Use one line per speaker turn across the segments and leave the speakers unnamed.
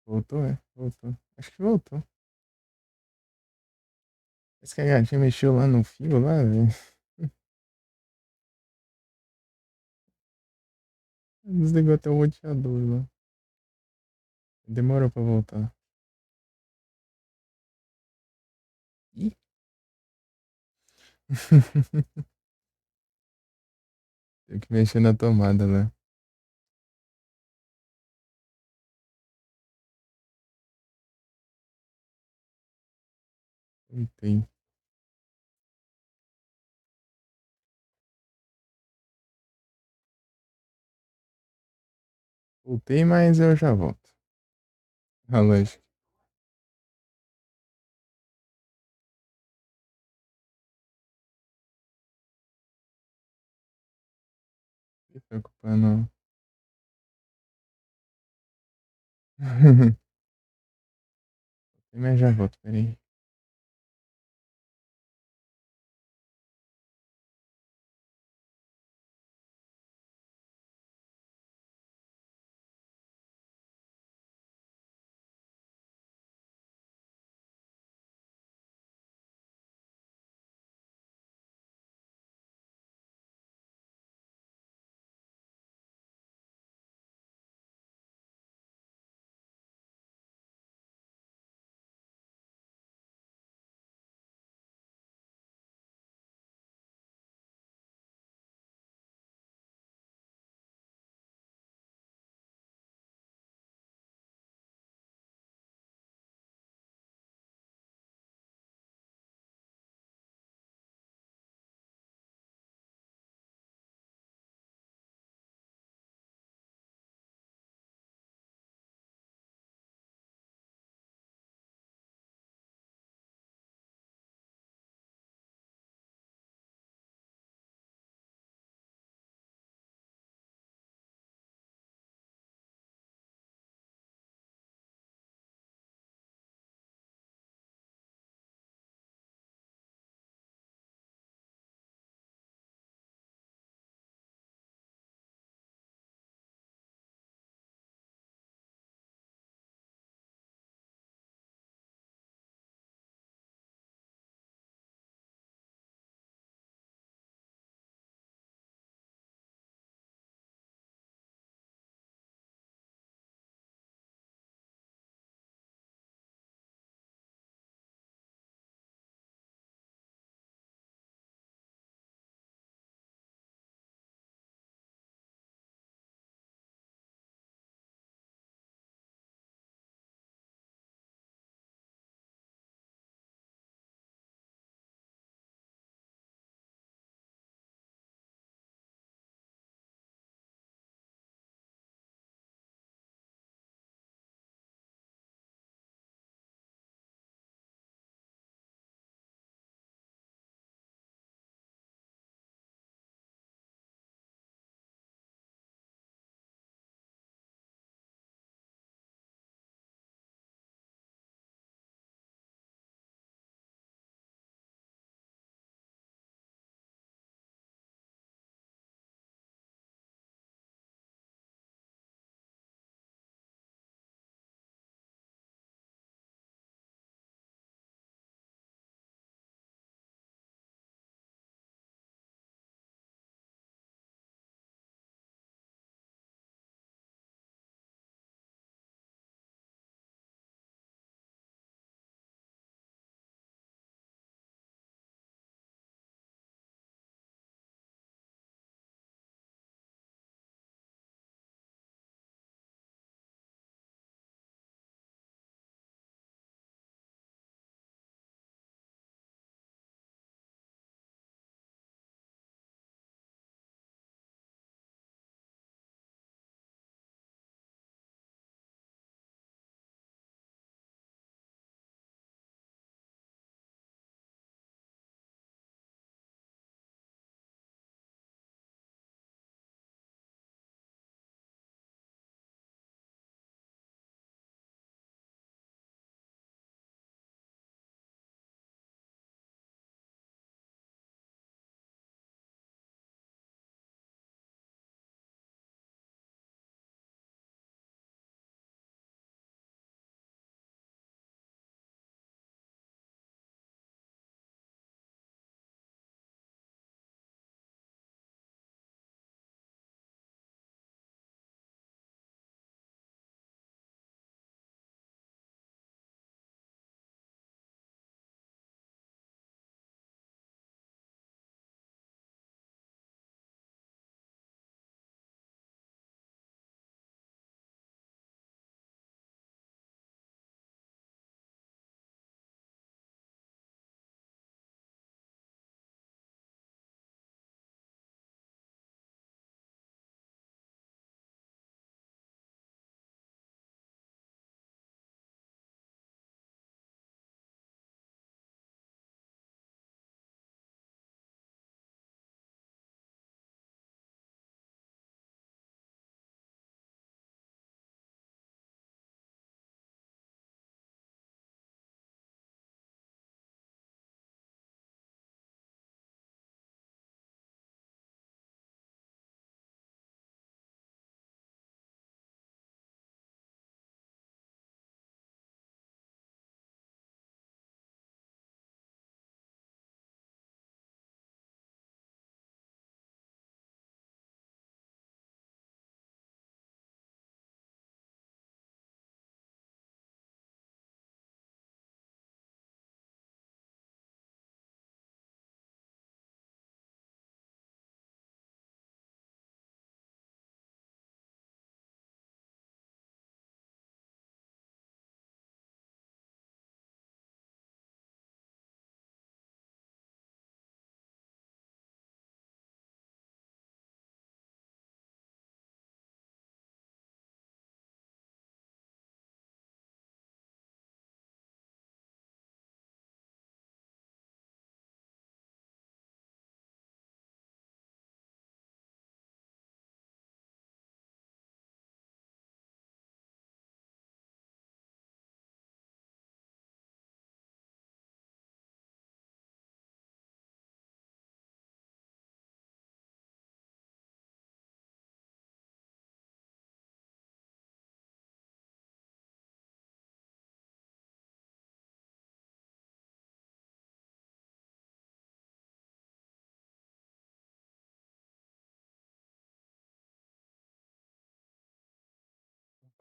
Voltou, é? Voltou. Acho que voltou. Parece que a gatinha mexeu lá no fio lá, velho. Desligou até o roteador lá. Demorou pra voltar. Ih. Tem que mexer na tomada lá. Voltei. Voltei, mas eu já volto. Ah, lógico. Não se preocupa, não. Mas já volto, peraí.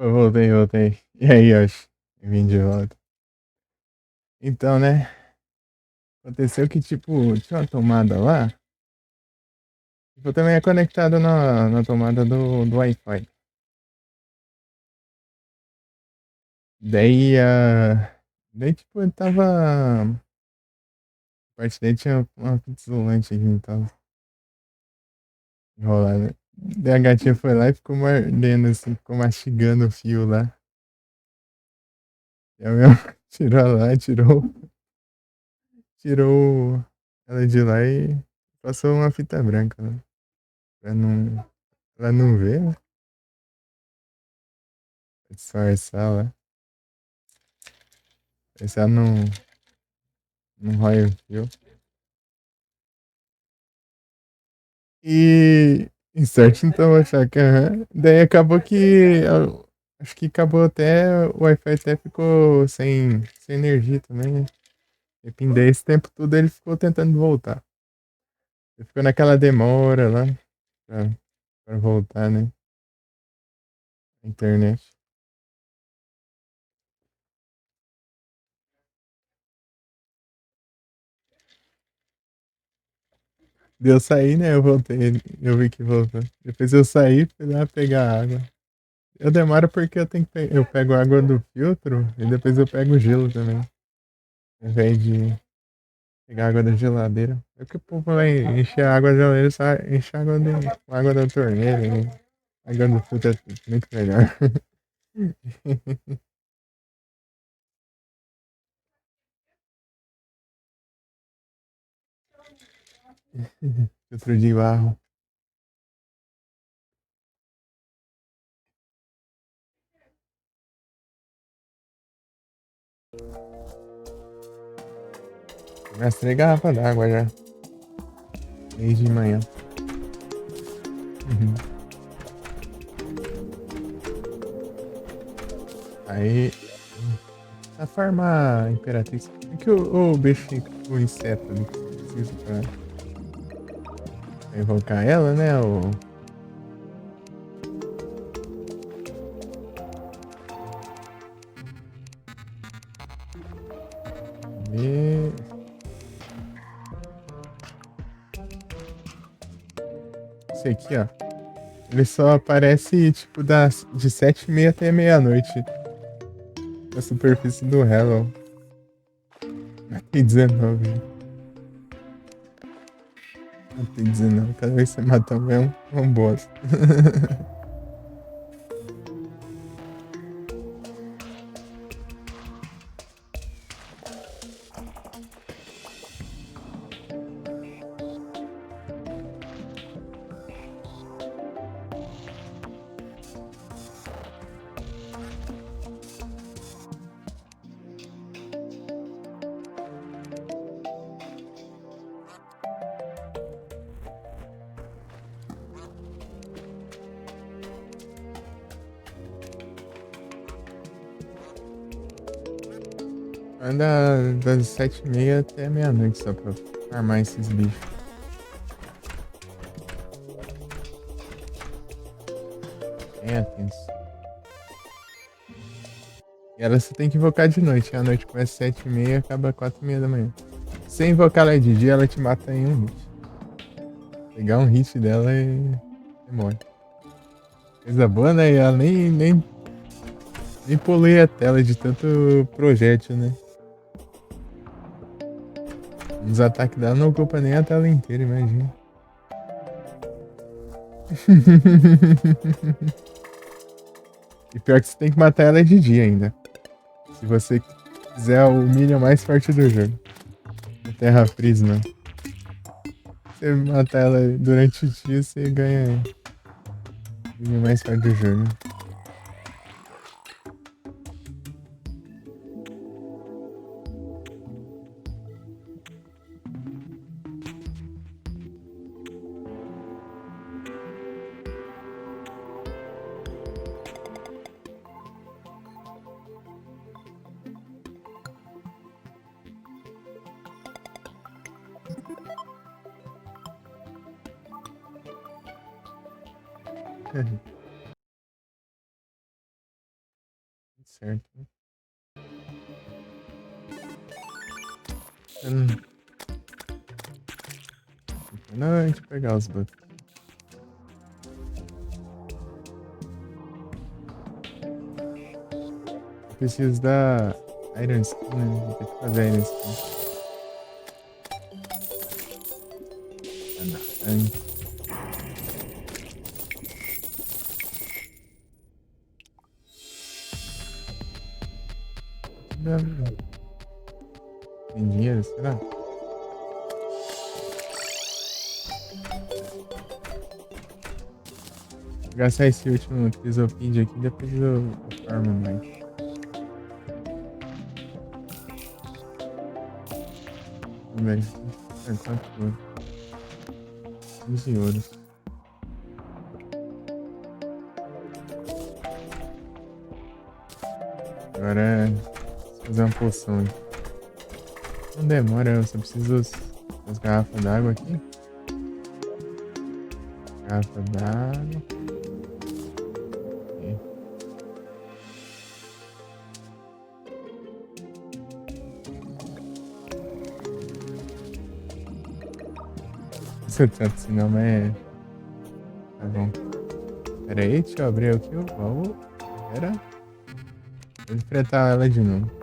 Eu voltei, voltei. E aí, Yoshi? Eu vim de volta. Então, né? Aconteceu que, tipo, tinha uma tomada lá. Tipo, também é conectado na tomada do Wi-Fi. Daí, daí, tipo, eu tava. A parte daí tinha uma fita isolante aqui e tal. Enrolada. Daí a gatinha foi lá e ficou mordendo, assim, ficou mastigando o fio lá. E a minha tirou lá, tirou ela de lá e passou uma fita branca, né? Pra não ver, né? Disfarçar lá. Ver se ela não rói o fio. E sorte então, achar que. Aham. Daí acabou que. Acho que acabou até. O Wi-Fi até ficou sem energia também, né? E daí esse tempo todo ele ficou tentando voltar. Ele ficou naquela demora lá pra, pra voltar, né? A internet. Deu sair, né? Eu voltei. Eu vi que voltou. Depois eu saí, fui lá pegar água. Eu demoro porque eu tenho que eu pego água do filtro e depois eu pego gelo também. Ao invés de pegar água da geladeira. É que o povo vai encher a água da geladeira, só enche a água, água da torneira, né? A água do filtro é muito melhor. Filtro de barro. Gastei garrafa d'água já. Desde de manhã. Uhum. Aí. A farmar Imperatrix. O que o bicho, o inseto ali que você precisa pra invocar ela, né? E esse aqui, ó. Ele só aparece, tipo, de 7h30 até meia-noite. Na superfície do Hello. Tem 19. Tem 19. Cada vez que você mata um é um boss. Anda das 7h30 até meia-noite só pra farmar esses bichos. Bem atenso. E ela você tem que invocar de noite. A noite começa 7h30 e acaba 4h30 da manhã. Se invocar ela de dia, ela te mata em um hit. Pegar um hit dela e você morre. Coisa boa, né? E ela nem polui a tela de tanto projétil, né? Os ataques dela não ocupam nem a tela inteira, imagina. E pior que você tem que matar ela de dia ainda. Se você quiser o minion mais forte do jogo. A Terra Prisma. Você matar ela durante o dia, você ganha o minion mais forte do jogo. certo. Importante pegar os bugs. Eu preciso da Iron Skin, né? Vou ter que fazer a Iron Skin. Tem dinheiro, será? Vou gastar esse último Crisopídia aqui, depois eu farmo mais. Vamos ver aqui. Quanto foi? 15 euros. Agora é fazer uma poção aqui. Não demora, eu só preciso das garrafas d'água aqui. Garrafa d'água. Okay. Isso é tanto assim não, mas é... Tá bom. Pera aí, deixa eu abrir aqui o baú. Pera. Vou enfrentar ela de novo.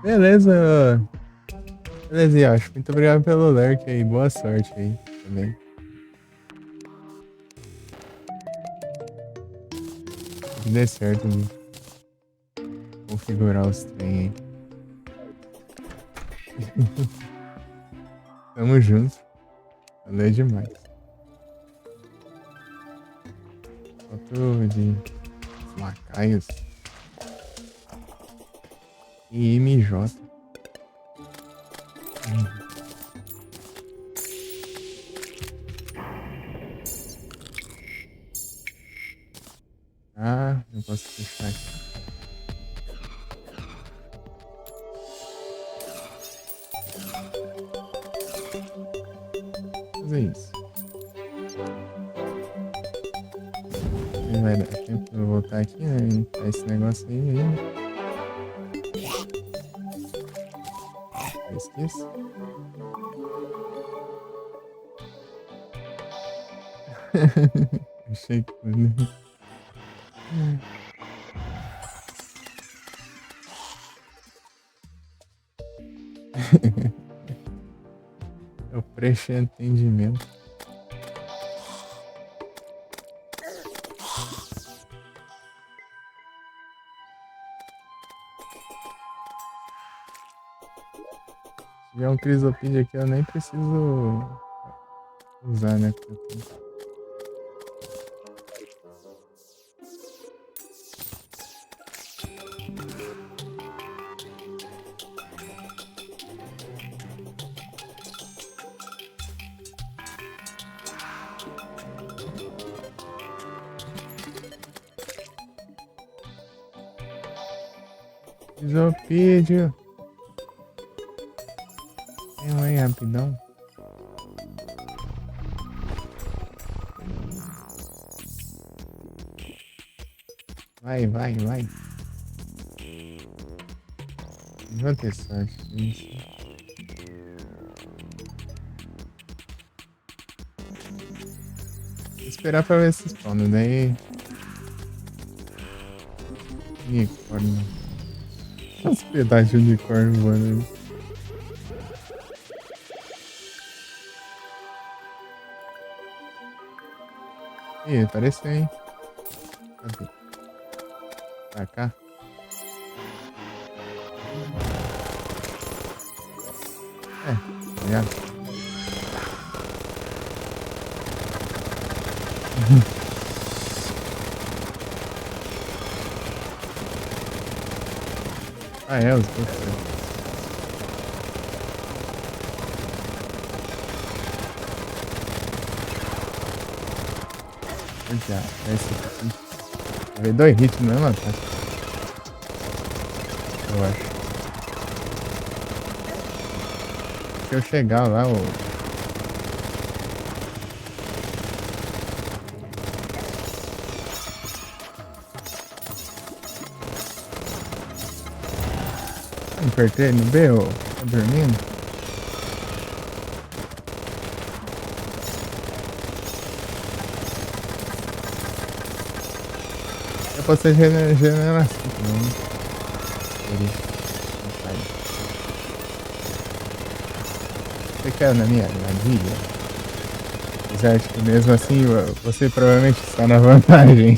Beleza. Beleza, Yash. Muito obrigado pelo lurk aí. Boa sorte aí também. Que dê certo de configurar os trem aí. Tamo junto. Valeu demais. Foto de lacaios. E MJ. Ah, eu posso fechar aqui. Fazer isso. Vai dar tempo pra eu voltar aqui, né? E limpar esse negócio aí ainda. Eu esqueço. Achei que foi, né? É o pré-entendimento. Se tiver um Crisopídia aqui, eu nem preciso usar, né? Crisopídio. Vem aí, rapidão. Vai, vai, vai. Vou ter sorte. Isso. Vou esperar pra ver se spawna, daí... Unicórnio. Os pedaços de unicórnio voando aí. Ih, apareceu, hein? Cadê? Pra cá? Obrigado. Ah, é, os dois. Já, esse aqui. Vai ver 2 hits no mesmo ataque. Eu acho. Se eu chegar lá, o... apertei no B, ô? Tá dormindo? Eu posso ser generação também, né? Ele não sai. Você quer na minha armadilha? Apesar de que mesmo assim você provavelmente está na vantagem.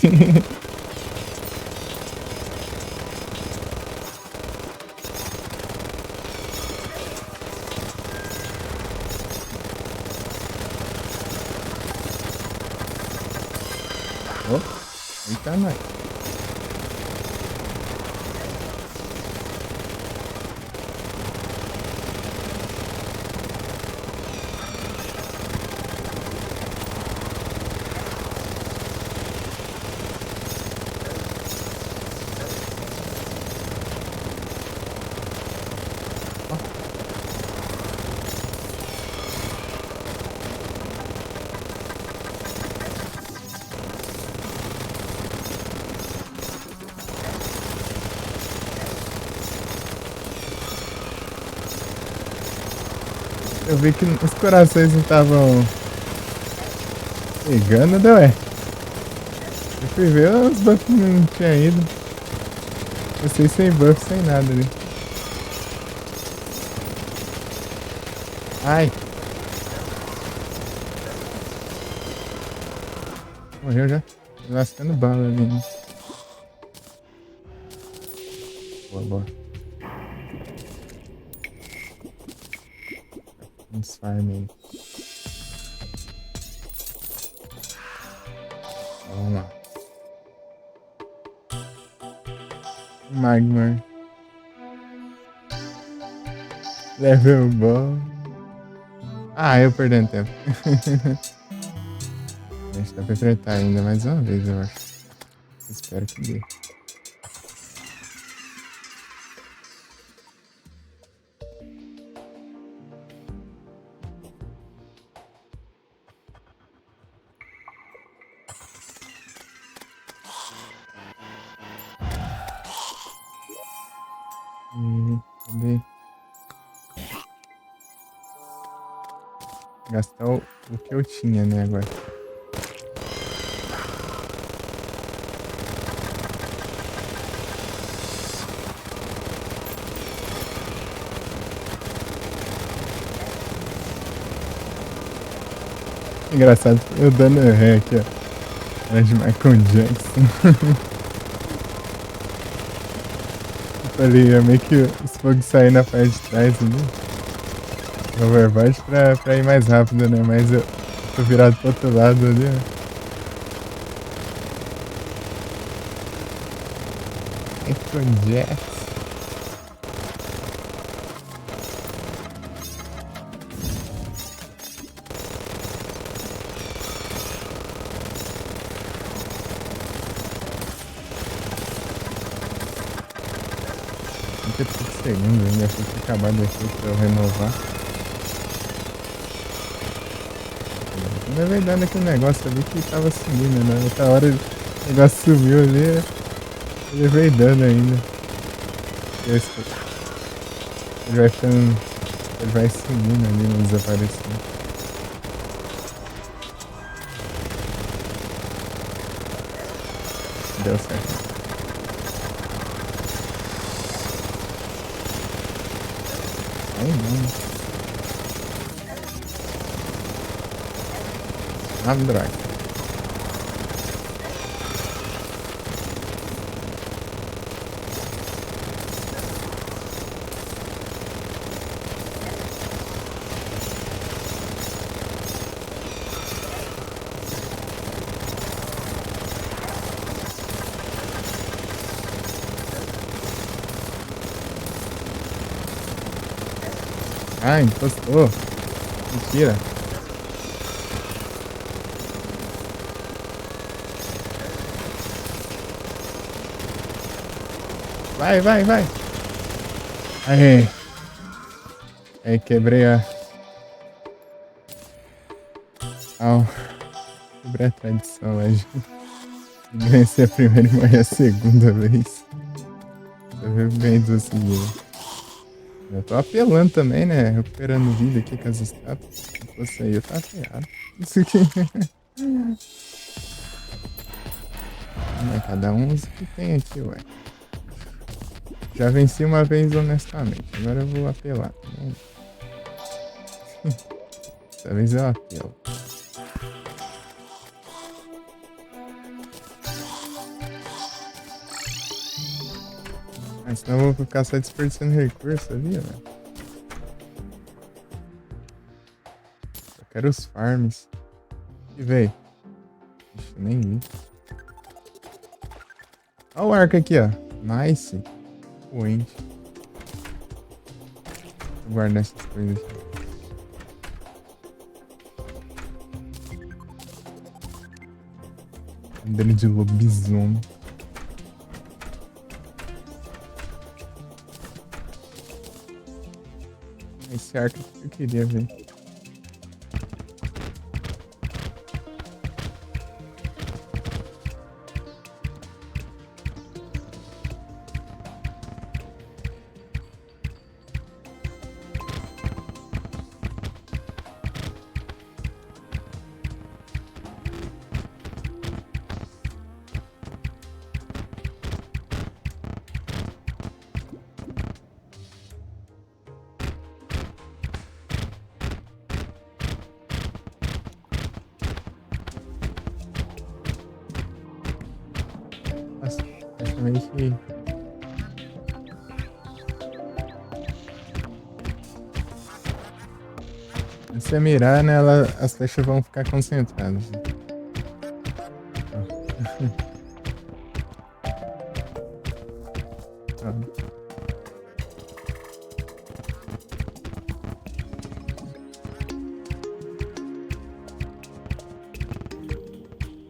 Oh, eita nós. Eu vi que os corações não estavam pegando, né, ué? Eu fui ver, os buffs não tinha ido. Vocês sem buff, sem nada ali. Ai! Morreu já. Lascando bala ali, né? Boa, boa. Uns farm aí. Vamos lá. Magmar. Level bom. Ah, eu perdendo tempo. A gente dá pra enfrentar ainda mais uma vez, eu acho. Espero que dê. Cadê? Gastar o que eu tinha, né, agora. Engraçado, eu dando ré aqui, ó. Era de Michael Jackson. Eu falei, é meio que os fogos saem na parte de trás ali. Overboard pra ir mais rápido, né? Mas eu tô virado pro outro lado ali, ó. Michael Jackson. Segundos ainda foi acabado aqui pra eu renovar. Na verdade aquele negócio ali que tava sumindo, né? Outra hora o negócio sumiu ali, ele veio dando ainda. Ele vai ficando. Ele vai sumindo ali, não desaparecendo. Deu certo. Aí não. Android. Ah, encostou. Mentira. Vai, vai, vai. Aí. Aí, quebrei a... Quebrei a tradição hoje. Venci a primeira e morri a segunda vez. Eu ganhei 2 seguidas. Eu tô apelando também, né? Recuperando vida aqui com as estátuas. Se fosse aí, eu tava ferrado. Isso aqui. É, cada um usa o que tem aqui, ué. Já venci uma vez honestamente. Agora eu vou apelar. Dessa vez eu apelo. Mas senão eu vou ficar só desperdiçando recurso ali, velho. Eu quero os farms. E véi. Ixi, nem li. Olha o arco aqui, ó. Nice. Poente. Vou guardar essas coisas aqui. Andando de lobisomem. Esse arco que eu queria ver. Nossa, acho meio que. Se você mirar, né, as flechas vão ficar concentradas. Ó.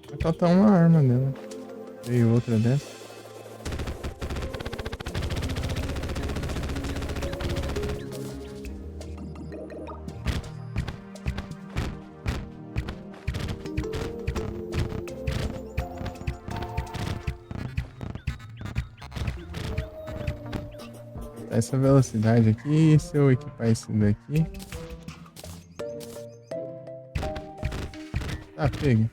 Vai faltar uma arma dela. Veio outra dessa. Essa velocidade aqui, se eu equipar isso daqui. Tá, pega.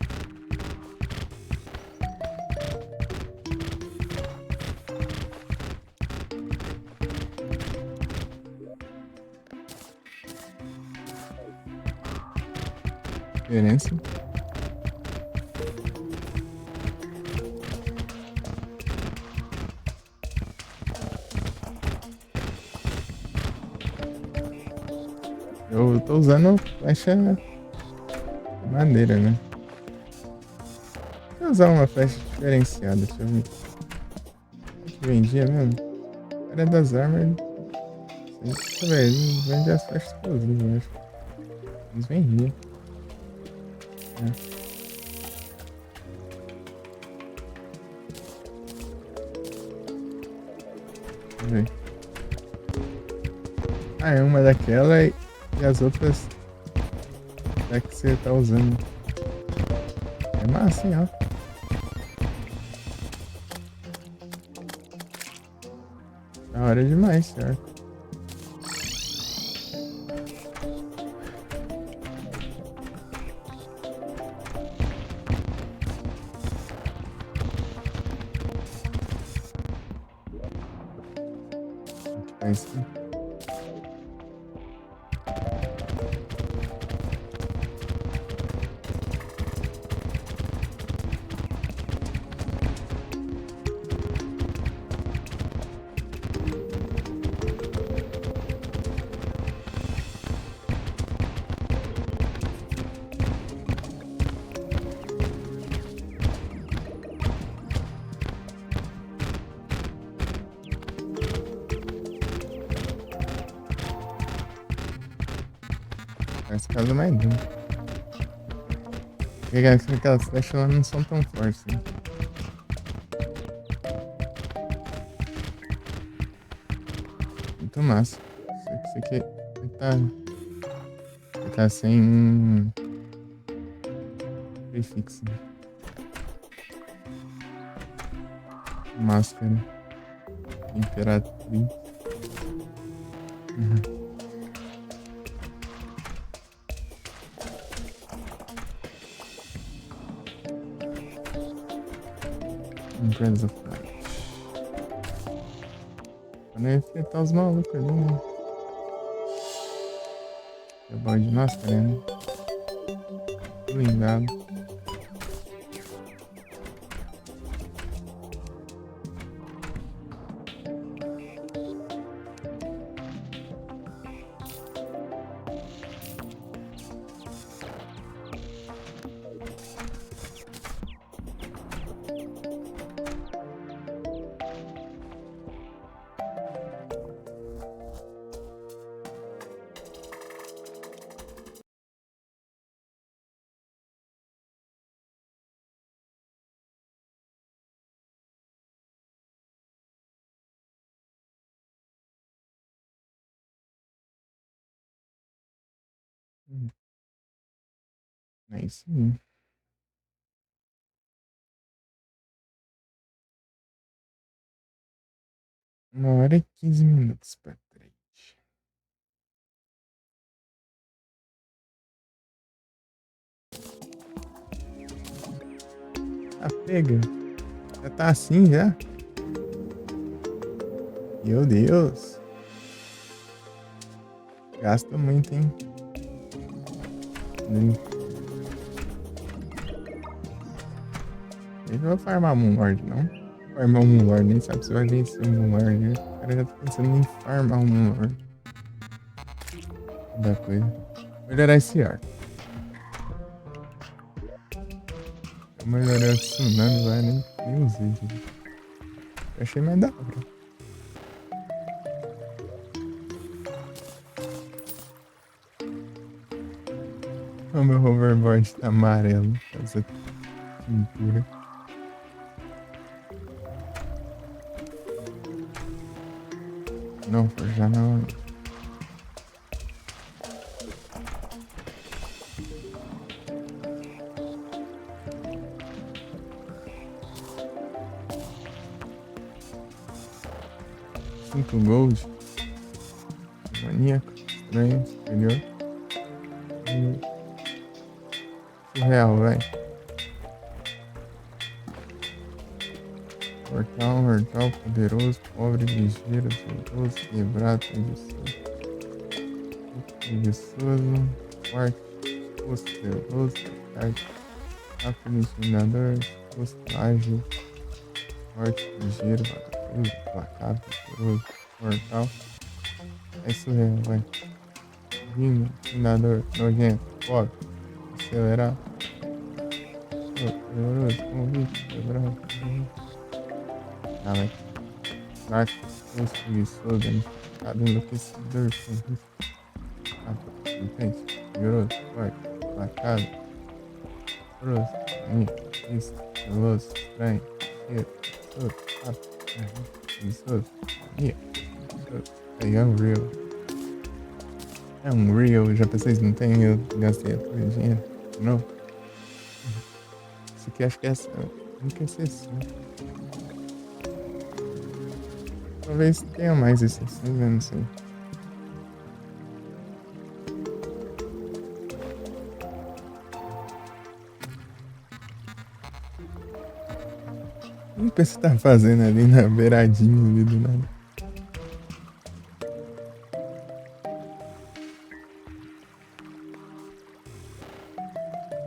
Diferença. Eu tô usando flecha de madeira, né? Vou usar uma flecha diferenciada, deixa eu ver. O que vendia mesmo? Era das armas. Deixa eu ver, eles vendem as flechas que eu uso, eu acho. Eles vendiam. É. Deixa eu ver. Ah, é uma daquela e as outras é que você tá usando. É massa, hein, ó. Da hora demais, certo? É isso. Essa casa é mais dura. Porque aquelas flechas lá não são tão fortes, né? Muito massa. Isso aqui tá sem prefixo, né? Máscara. Imperatriz. Uhum. Friends of Night. Pra não enfrentar os malucos ali, né? É bom de máscara, né? Blindado. É isso aí. 1h e 15 minutos pra trás. Tá pega. Já tá assim já? Meu Deus. Gasta muito, hein? Ele não vai farmar Moonlord, não. Farmar um Moonlord, nem sabe se vai vencer o Moonlord. Né? O cara já tá pensando em farmar um Moonlord. Da coisa. Melhorar esse arco. Eu melhorei o Tsunami lá, nem usei. Gente. Eu achei mais da hora. O meu hoverboard tá amarelo. Essa pintura. Não, já não. 5 gold. Maníaco. Estranho. Superior. Surreal, vai. Mortal, poderoso, pobre, ligeiro, zeloso, quebrado, preguiçoso, forte, posteroso, rápido, intimidador, exposto, ágil, forte, ligeiro, vagabundo, placável, poderoso, mortal. É surreal, vai. Vindo, intimidador, nojento, pobre, acelerado, poderoso, convicto, quebrado, ah, vai. Fraco, exposto, preguiçoso, unificado, enlouquecedor, corrupto, rápido, intenso, vigoroso, forte, placável, grosso, isso, veloso, estranho, cheiro, todo, rápido, preguiçoso, mania, é Unreal. É Unreal, já pensei, não tem, eu gastei a tua dinheiro de novo. Isso aqui acho que é essa única exceção. Talvez tenha mais exceções, eu não sei. O que você tá fazendo ali na beiradinha ali do nada?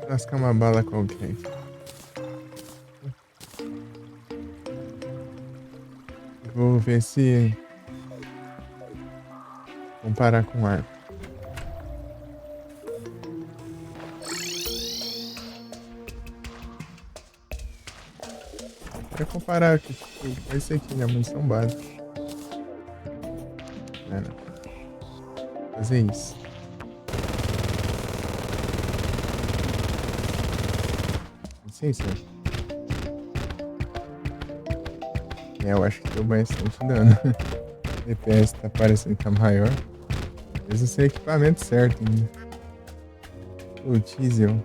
Lascar uma bala qualquer. Vou ver se comparar com arco. Pra comparar tipo, com esse aqui, né? Munição básica. Não. Fazer isso. Não sei se eu acho que deu bastante dano. O DPS tá parecendo que tá maior. Mas não sei o equipamento certo ainda. O diesel.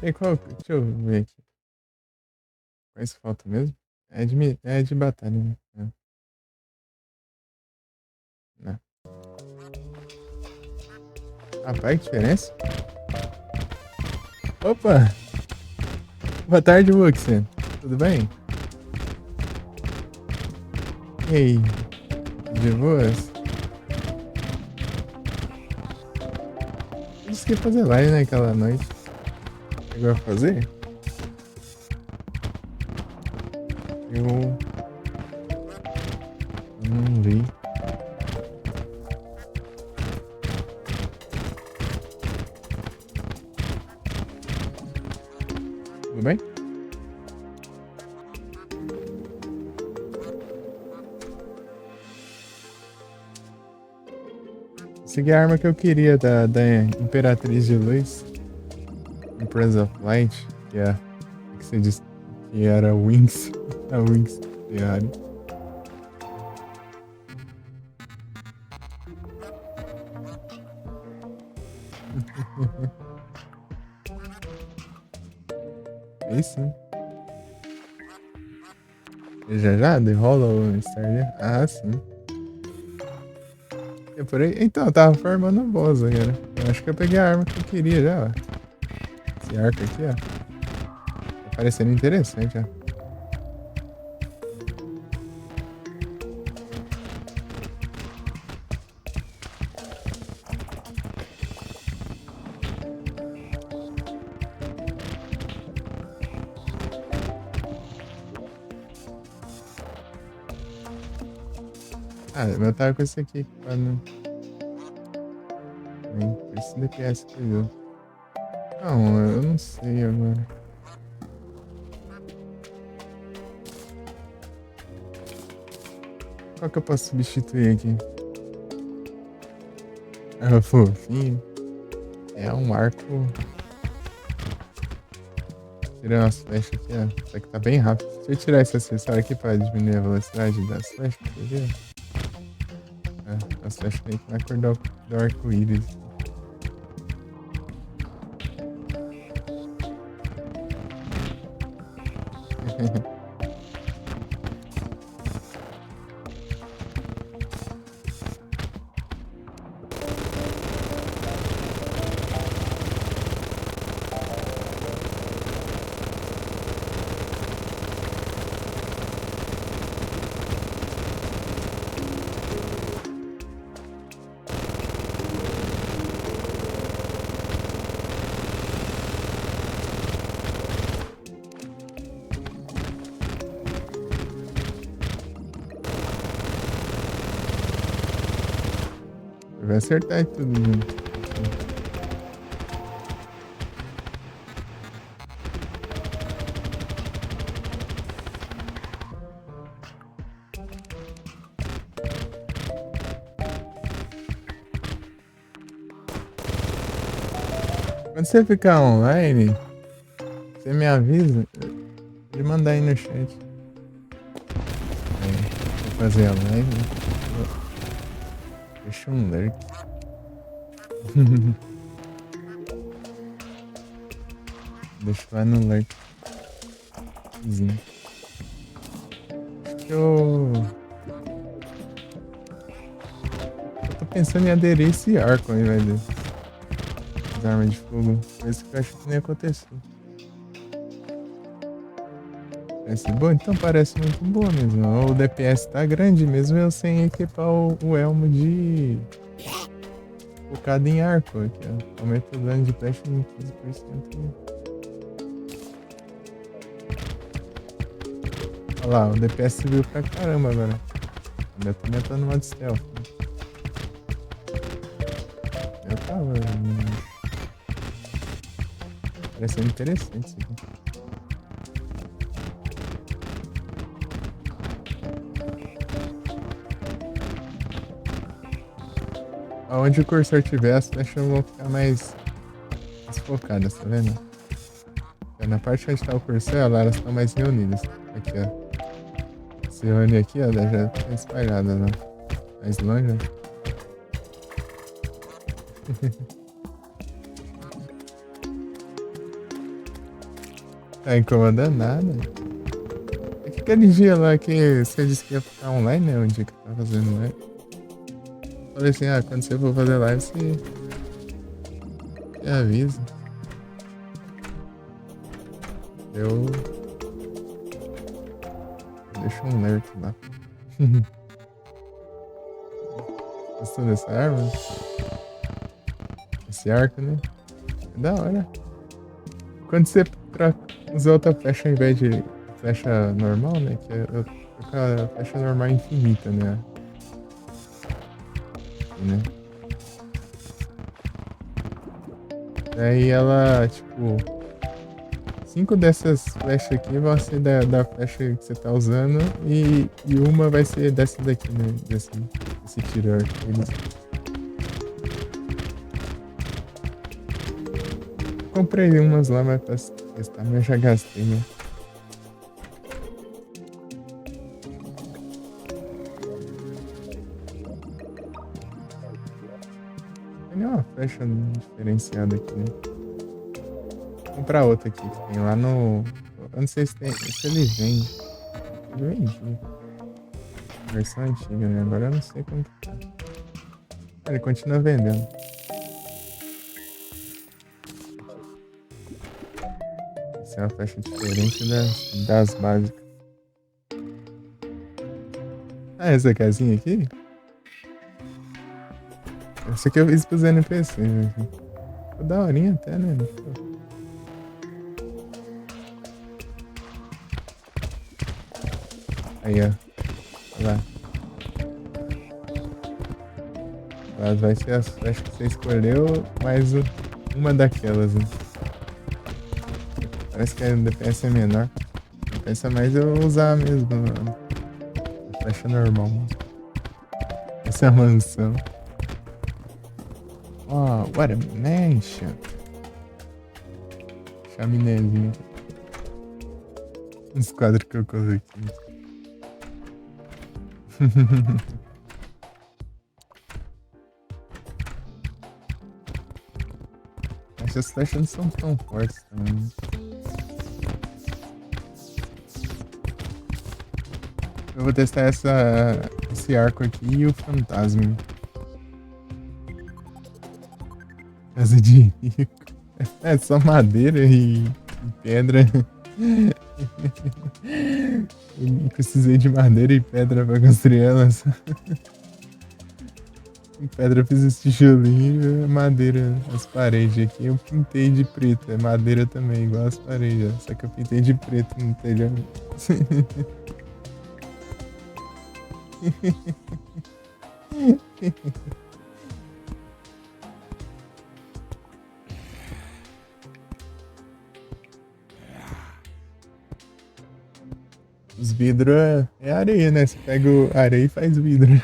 E qual? Deixa eu ver aqui. Quais falta mesmo? É de batalha, né? Não. Rapaz, que diferença? Opa! Boa tarde, Wuxen. Tudo bem? E aí? De boas? Eu disse que ia fazer live naquela noite. Chegou a fazer? Eu não vi. Tudo bem? Consegui a arma que eu queria da Imperatriz de Luz. Empress of Light. Que você disse que era Wings. A Wings Ferrari. Aí sim. Já derrola o Starler? Ah, sim. É por aí. Então, eu tava farmando o boss agora. Eu acho que eu peguei a arma que eu queria já, ó. Esse arco aqui, ó. Tá parecendo interessante, ó. Ah, eu tava com esse aqui pra não. Esse DPS que viu. Não, eu não sei agora. Qual que eu posso substituir aqui? Ah, fofinho. É um arco. Tirando as flechas aqui, ó. Só que tá bem rápido. Deixa eu tirar esse acessório aqui pra diminuir a velocidade das flechas, pra você ver. As flechas meio que na cor do arco-íris. Vai acertar e tudo, junto. Quando você ficar online, você me avisa de mandar aí no chat. Vou fazer a live. Deixa um lurk. Deixa lá no lurk. Eu tô pensando em aderir esse arco ao invés das armas de fogo. Coisa que eu acho que nem aconteceu. Parece boa? Então parece muito boa mesmo. O DPS tá grande mesmo eu sem equipar o elmo de focado em arco aqui, ó. Aumenta o dano de flecha em 15%. Olha lá, o DPS subiu pra caramba agora. Eu tô aumentando o modo stealth. Né? Eu tava. Parecendo interessante isso aqui. Aonde o cursor tiver, as flechas vão ficar mais focadas, tá vendo? Na parte onde tá o cursor, elas estão mais reunidas. Aqui, ó. Se reunir aqui, ó, já tá espalhada lá. Mais longe, ó. Tá incomodando nada? Aquele dia lá que você disse que ia ficar online, né? Um dia que eu tava fazendo live. Falei assim, quando você for fazer live, você avisa. Eu deixo um alert lá. Gostou dessa arma? Esse arco, né? É da hora. Quando você usa outra flecha ao invés de flecha normal, né? Que eu tô com a flecha normal infinita, né? Aqui, né? Daí ela, tipo, 5 dessas flechas aqui vão ser da flecha que você tá usando e uma vai ser dessa daqui, né? Desse tiro arco. Comprei umas lá, mas pra testar, mas já gastei, né? Tem uma flecha diferenciada aqui, né? Vou comprar outra aqui que tem lá no. Eu não sei se ele vende. Ele vendia. Versão antiga, né? Agora eu não sei como que tá. Ele continua vendendo. Essa é uma flecha diferente das básicas. Essa casinha aqui? Essa aqui eu fiz pros NPC, né? Ficou daorinha até, né? Aí, ó. Olha lá. Elas vai ser as flechas que você escolheu, mais uma daquelas, né? Parece que a DPS é menor. Compensa mais eu usar mesmo a flecha normal. Essa é a mansão. Oh, what a mansion. Chaminézinho. Os quadros que eu coloquei. Essas flechas não são tão fortes também. Eu vou testar esse arco aqui e o fantasma. Casa de rico. É só madeira e pedra. Eu precisei de madeira e pedra pra construir elas. Com pedra eu fiz esse tijolinho e madeira, as paredes aqui eu pintei de preto. É madeira também, igual as paredes. Só que eu pintei de preto no telhão. Os vidros é areia, né? Você pega areia e faz vidro.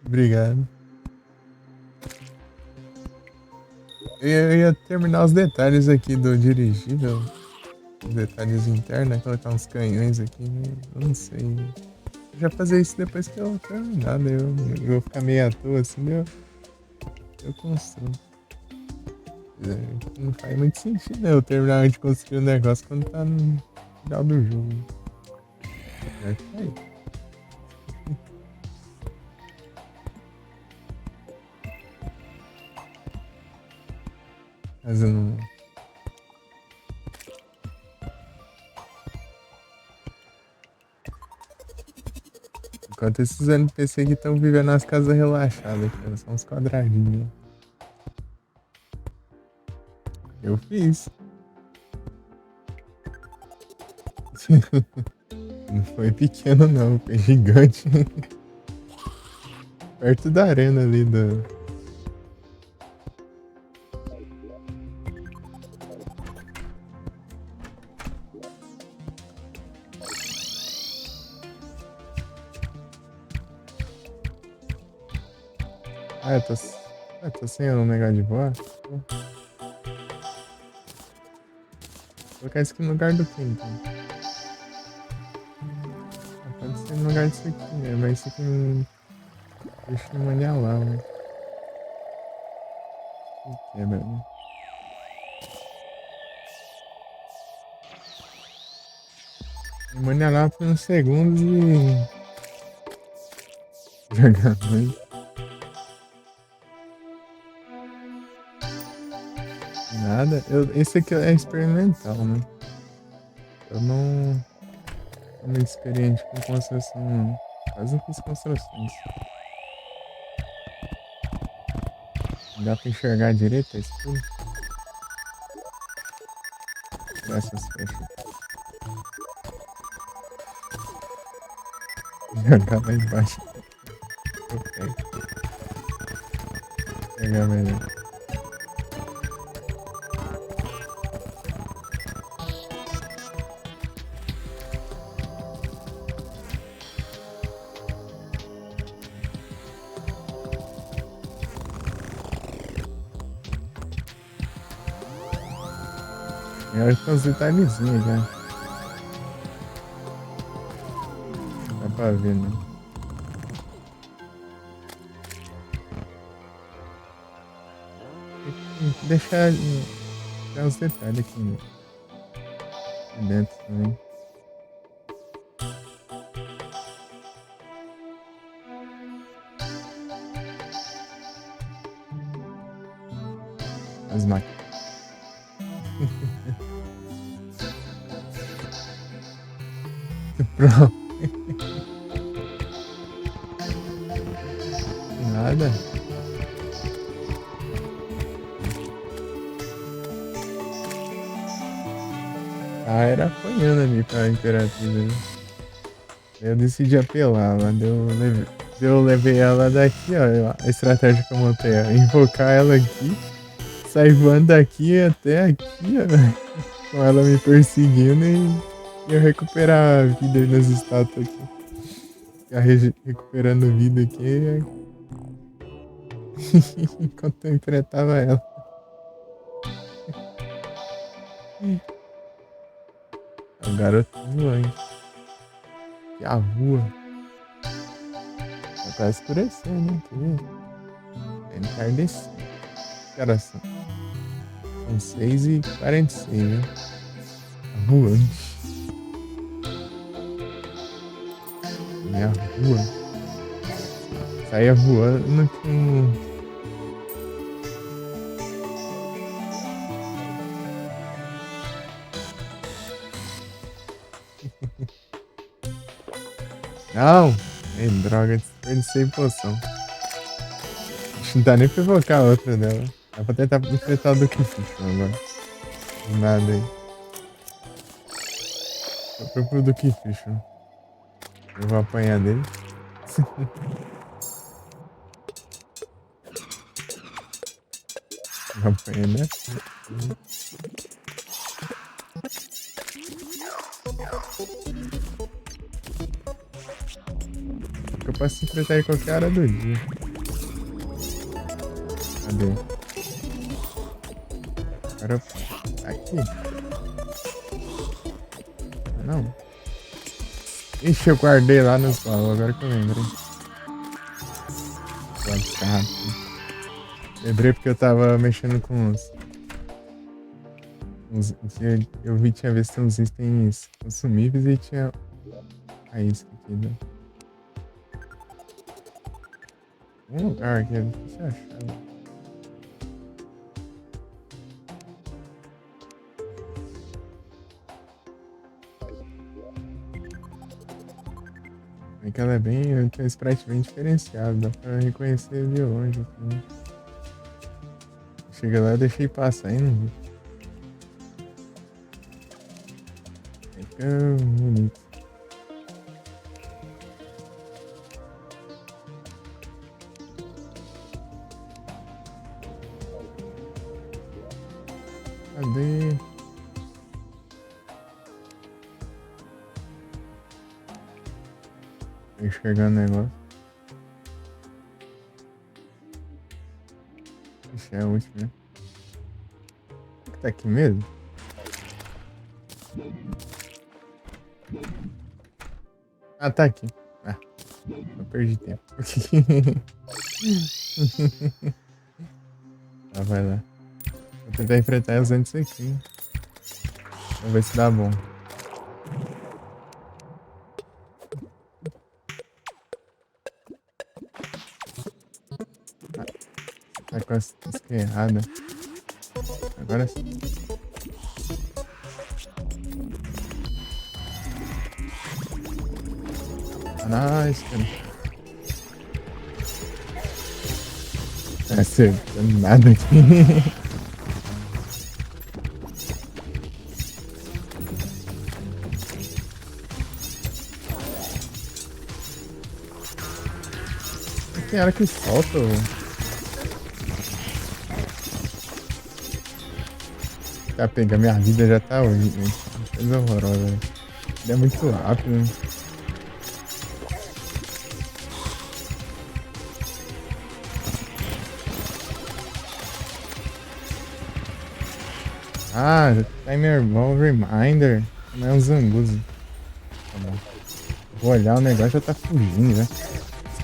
Obrigado. Eu ia terminar os detalhes aqui do dirigível. Os detalhes internos, colocar uns canhões aqui, né? Eu não sei. Eu já fazer isso depois que eu terminar, né? Eu vou ficar meio à toa assim, eu construo. Não faz muito sentido, né? Eu terminar de construir o negócio quando tá no final do jogo. É isso aí. Mas eu não. Enquanto esses NPC aqui estão vivendo nas casas relaxadas, aqui, são uns quadradinhos. Eu fiz. Não foi pequeno não, foi gigante. Perto da arena ali do. Eu tô sem o negócio de voar. Vou colocar isso aqui no lugar do quê, então? Pode ser no lugar disso aqui, né? Mas isso aqui não. Deixa eu olhar lá, né? Quebra, né? Mania lá por uns segundos e. Jogar muito. Nada. Esse aqui é experimental, né? Eu não. Sou muito experiente com construção, não. Quase não fiz construções. Não dá pra enxergar direito a escuro. Tirar essas flechas. Jogar lá embaixo. Eu pego. Pegar melhor. E olha que tem uns detalhezinhos já. Dá pra ver, né? Tem que deixar uns detalhes aqui dentro também. As máquinas. Pronto. Nada. Ah, era apanhando ali pra Imperatriz ali. Eu decidi apelar, mas eu levei ela daqui, ó. A estratégia que eu montei, ó. Invocar ela aqui, sair voando daqui até aqui, ó. Com ela me perseguindo e eu recuperar a vida nas estátuas aqui. Ficar recuperando vida aqui enquanto eu enfrentava ela. É o garoto voante. E a rua. Já tá escurecendo, né? Quer ver? Tá entardecendo. Que horas são? São 6h46, né? Tá voante. Minha rua. Saía voando com. Não! Ei, droga, desperdicei poção. Não dá nem pra invocar outra dela. Dá pra tentar enfrentar o Duque Fish agora. Nada aí. Eu procuro o Duque Fish. Eu vou apanhar dele. Vou apanhar, né? Eu posso enfrentar em qualquer hora do dia. Cadê? Agora aqui. Não. Ixi, eu guardei lá nos baús, agora que eu lembrei. Pode ficar rápido. Lembrei porque eu tava mexendo com eu vi, tinha visto uns itens consumíveis e tinha a isca aqui, né? Um lugar que é difícil achar. É que ela é bem. Tem um sprite bem diferenciado, dá pra reconhecer de longe. Assim. Chega lá, eu deixei passar e não vi. Fica bonito. Cadê? Tô enxergando o negócio. Ixi, é a última, né? Será que tá aqui mesmo? Ah, tá aqui. Ah, eu perdi tempo. Tá, vai lá. Vou tentar enfrentar os antes aqui. Vamos ver se dá bom. Tá com a isca errada. Agora sim. Nice, cara. Tá acertando nada aqui. Tem hora que solta. Tá pegando, minha vida já tá horrível. Coisa horrorosa. Ele é muito rápido. Ah, timer bom reminder. Não é um zanguzo. Tá bom. Vou olhar o negócio já tá fugindo, né?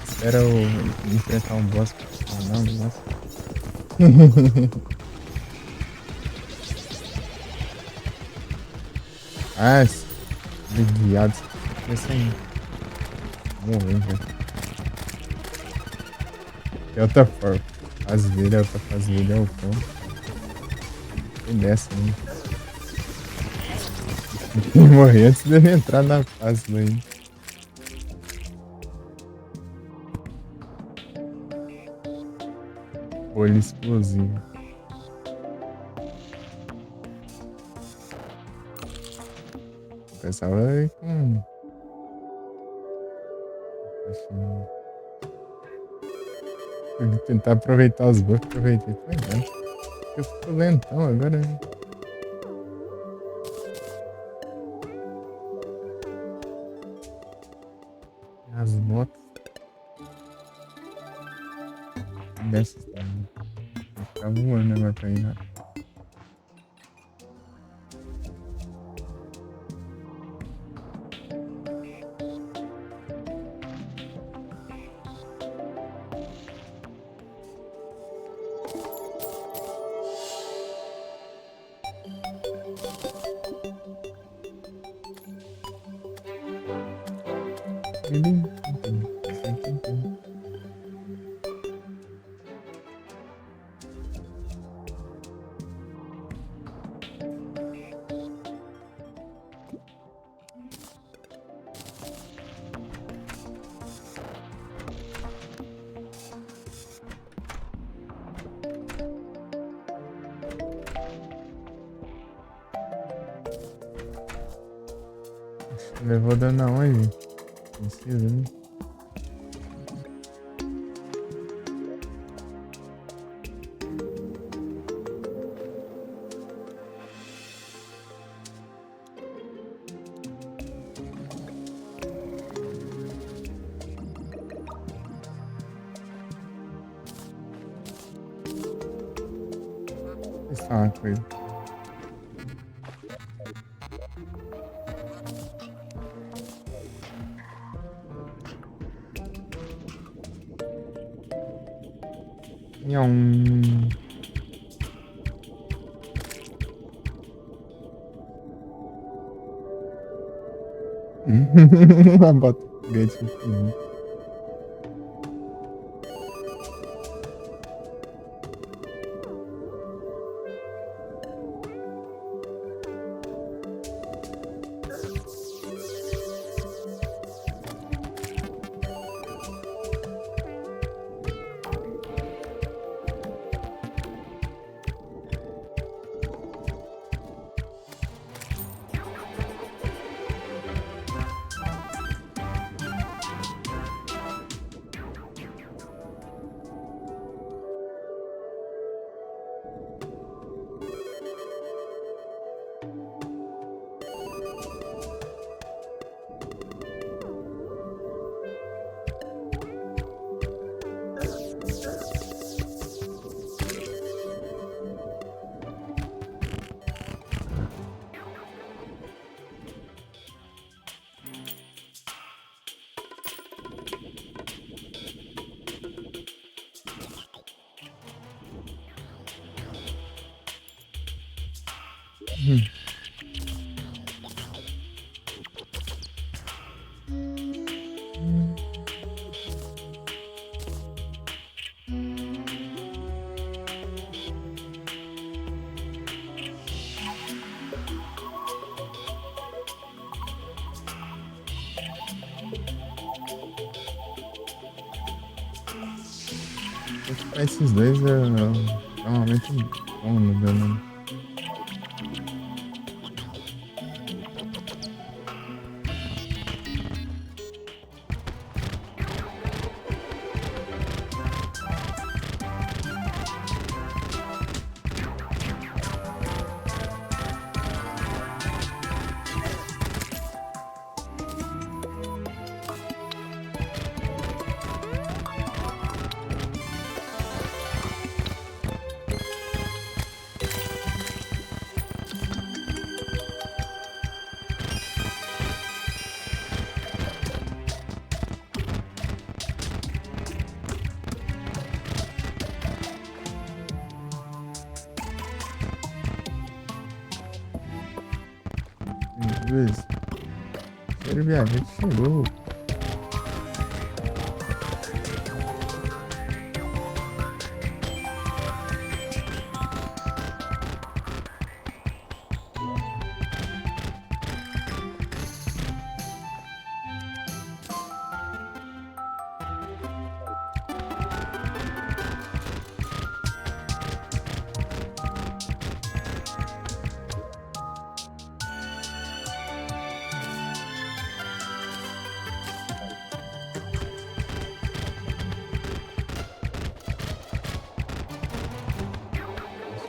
Espera eu enfrentar um boss. Ah, não, nossa. Ah, esse viado. Esse aí. Morreu, velho. Tem outra forma. Fazer, outra fazer, é o pão. Tem dessa, né? Morri antes de ele entrar na fase aí. Olho explosivo. O pessoal vai com. Assim. Eu tentar aproveitar os buffs, aproveitei. Foi bem. Eu fico lentão agora. As motos. Dessas também. Vou ficar voando agora pra ir lá. Levou dano aonde? Precisa, né? Deixa eu falar uma coisa. Nham. Bota o foguete infinito. Hum. Equipar esses dois é um aumento bom no dano. Beleza. Sério, viajante chegou.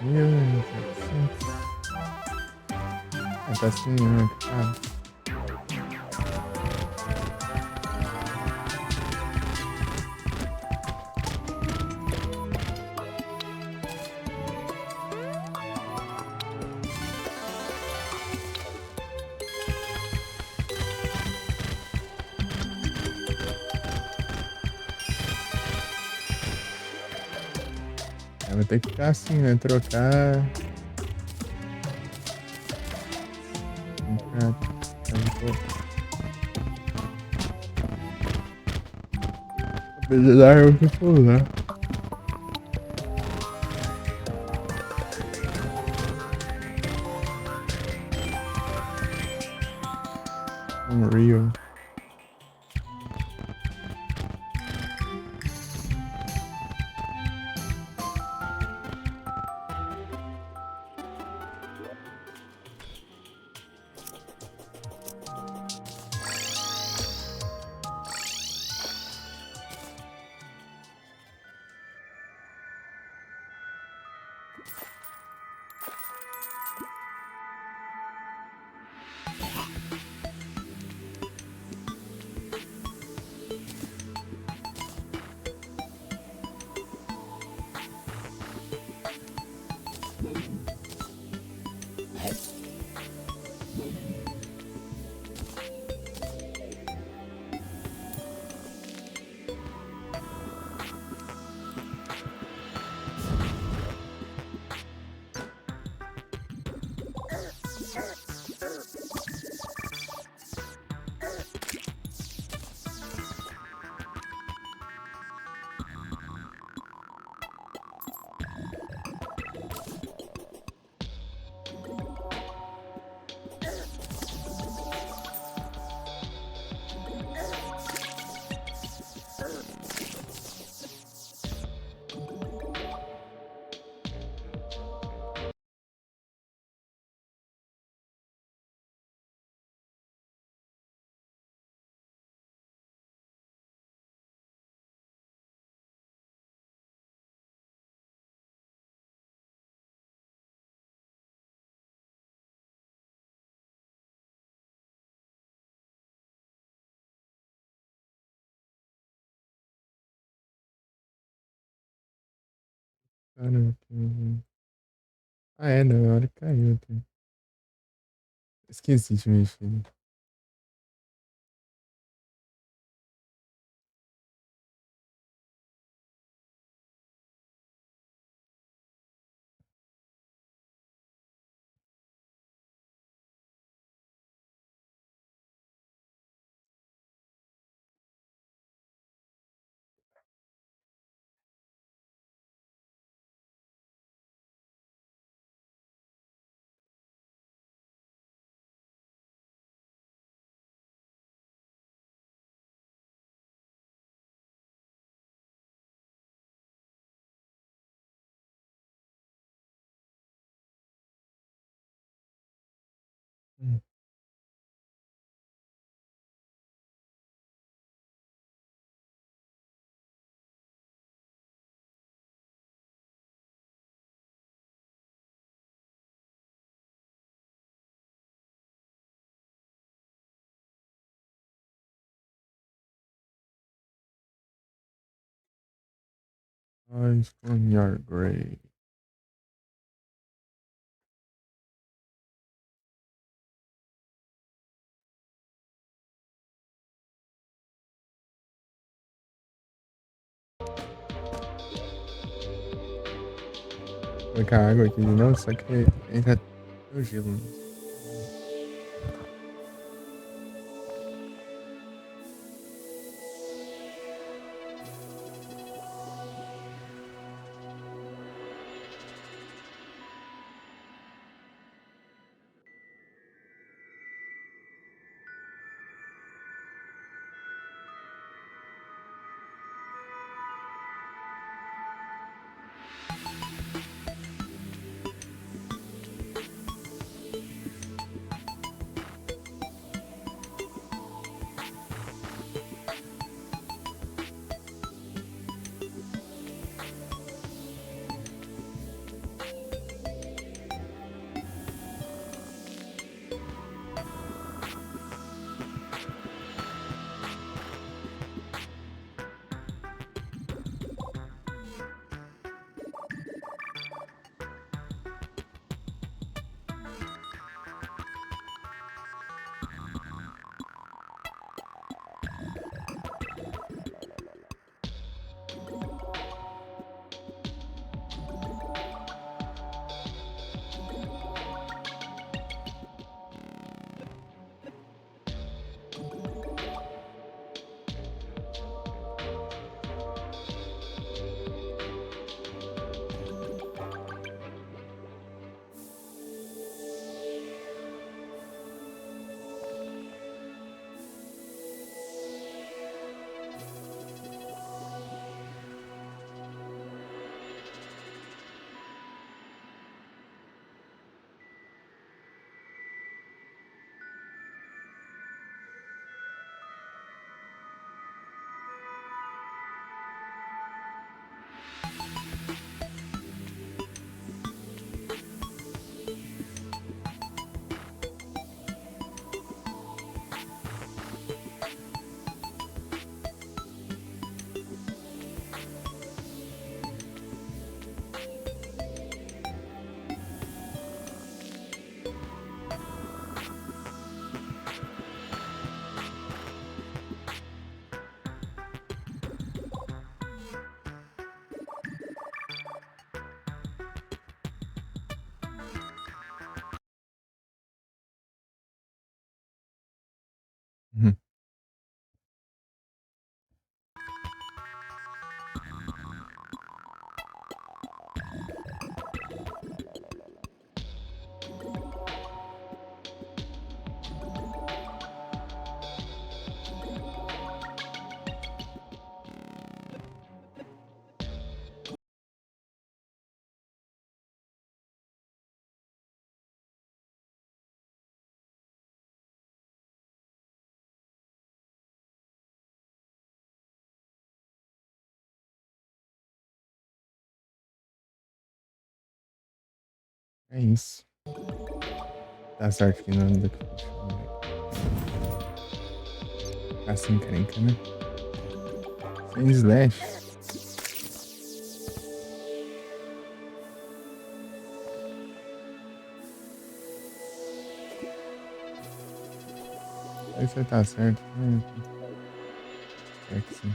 Mil setecentos. Ah, tá assim, não, cara. Eu vou ter que ficar assim, né? Trocar. Trocar. Apesar eu que for usar. Unreal. Caramba. Ah, é, na hora que caiu. Tá? Esqueci de mexer. Hum. Eyes from your grave. Vou colocar água aqui de novo, só que ainda tem o gelo. Uhum. É isso. Tá certo que não anda aqui. Assim, encrenca, né? Sem slash. Aí você tá certo. É que sim.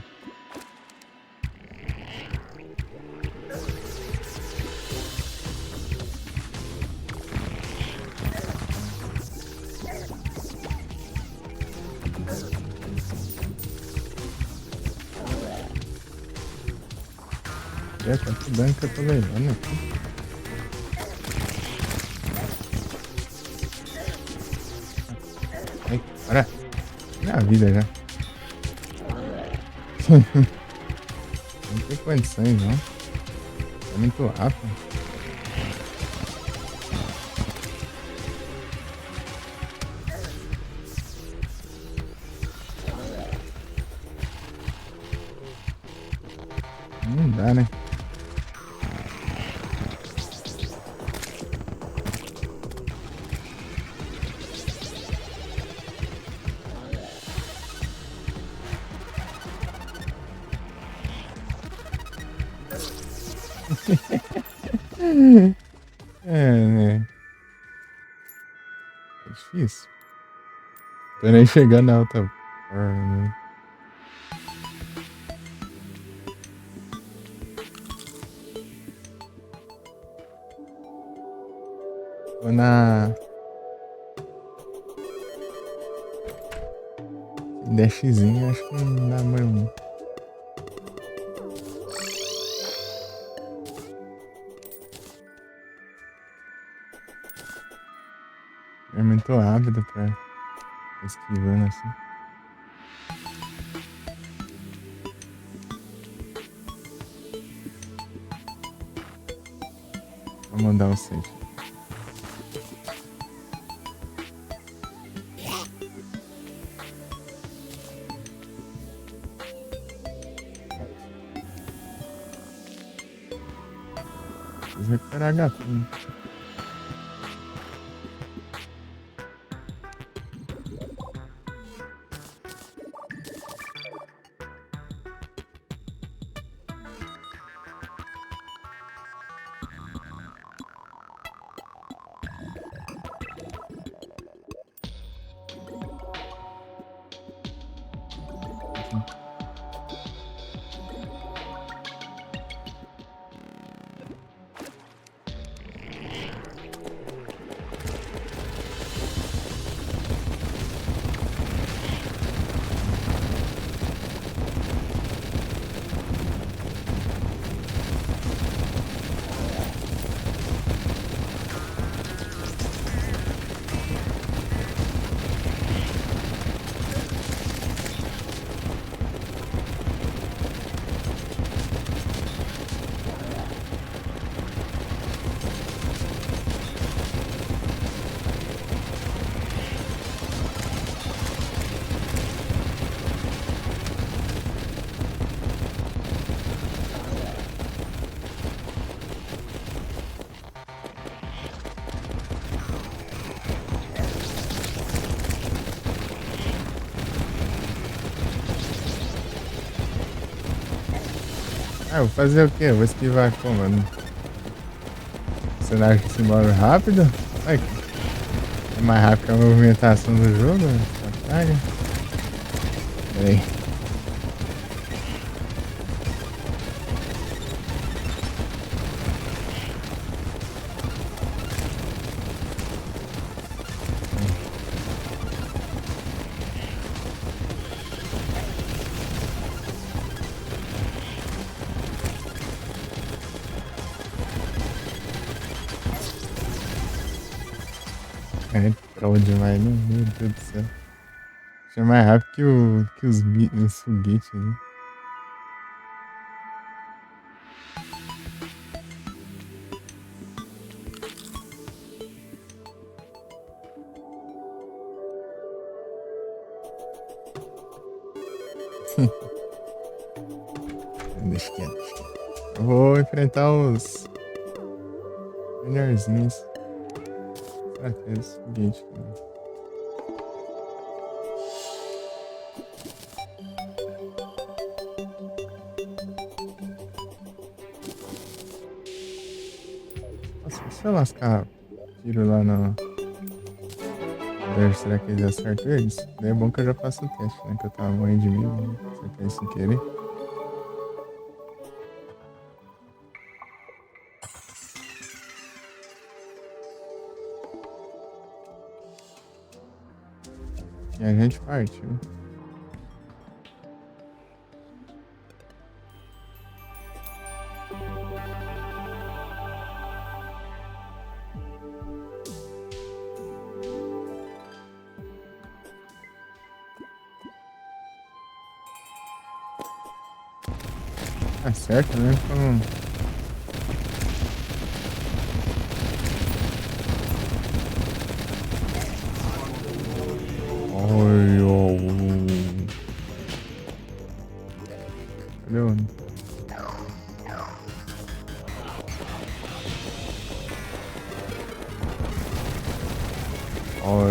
É, tá tudo bem que eu tô levando aqui. Ai, para. Minha vida já. Não tem condições, não. É muito rápido. dá, né? É, né? É difícil. Tô nem chegando na alta forma, né? Tô na dashzinho, acho que não dá mais. É muito rápido pra esquivando assim. Vou mandar o save. Preciso recuperar HP. Ah, eu vou fazer o quê? Eu vou esquivar como? Você não acha que se move rápido? Ai, é mais rápido que a movimentação do jogo? Atrapalha. Pera aí. É troll demais, né? Meu Deus do céu. Acho mais rápido os foguetes, né? Deixa quieto, deixa quieto. Eu vou enfrentar os melhorzinhos. Será que é esse foguete? Nossa, se eu lascar tiro lá no. Será que eles acertam eles? Daí é bom que eu já faço o teste, né? Que eu tava morrendo de medo, né? Acertar sem querer. E a gente partiu. Acerta, né? Então. Ai, cadê o. Oh.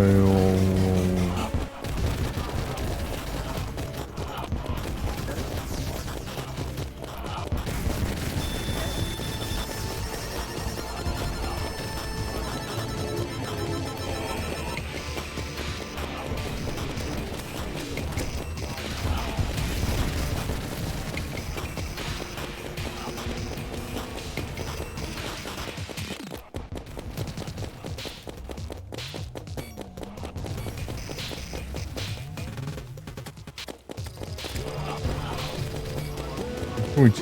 Putz,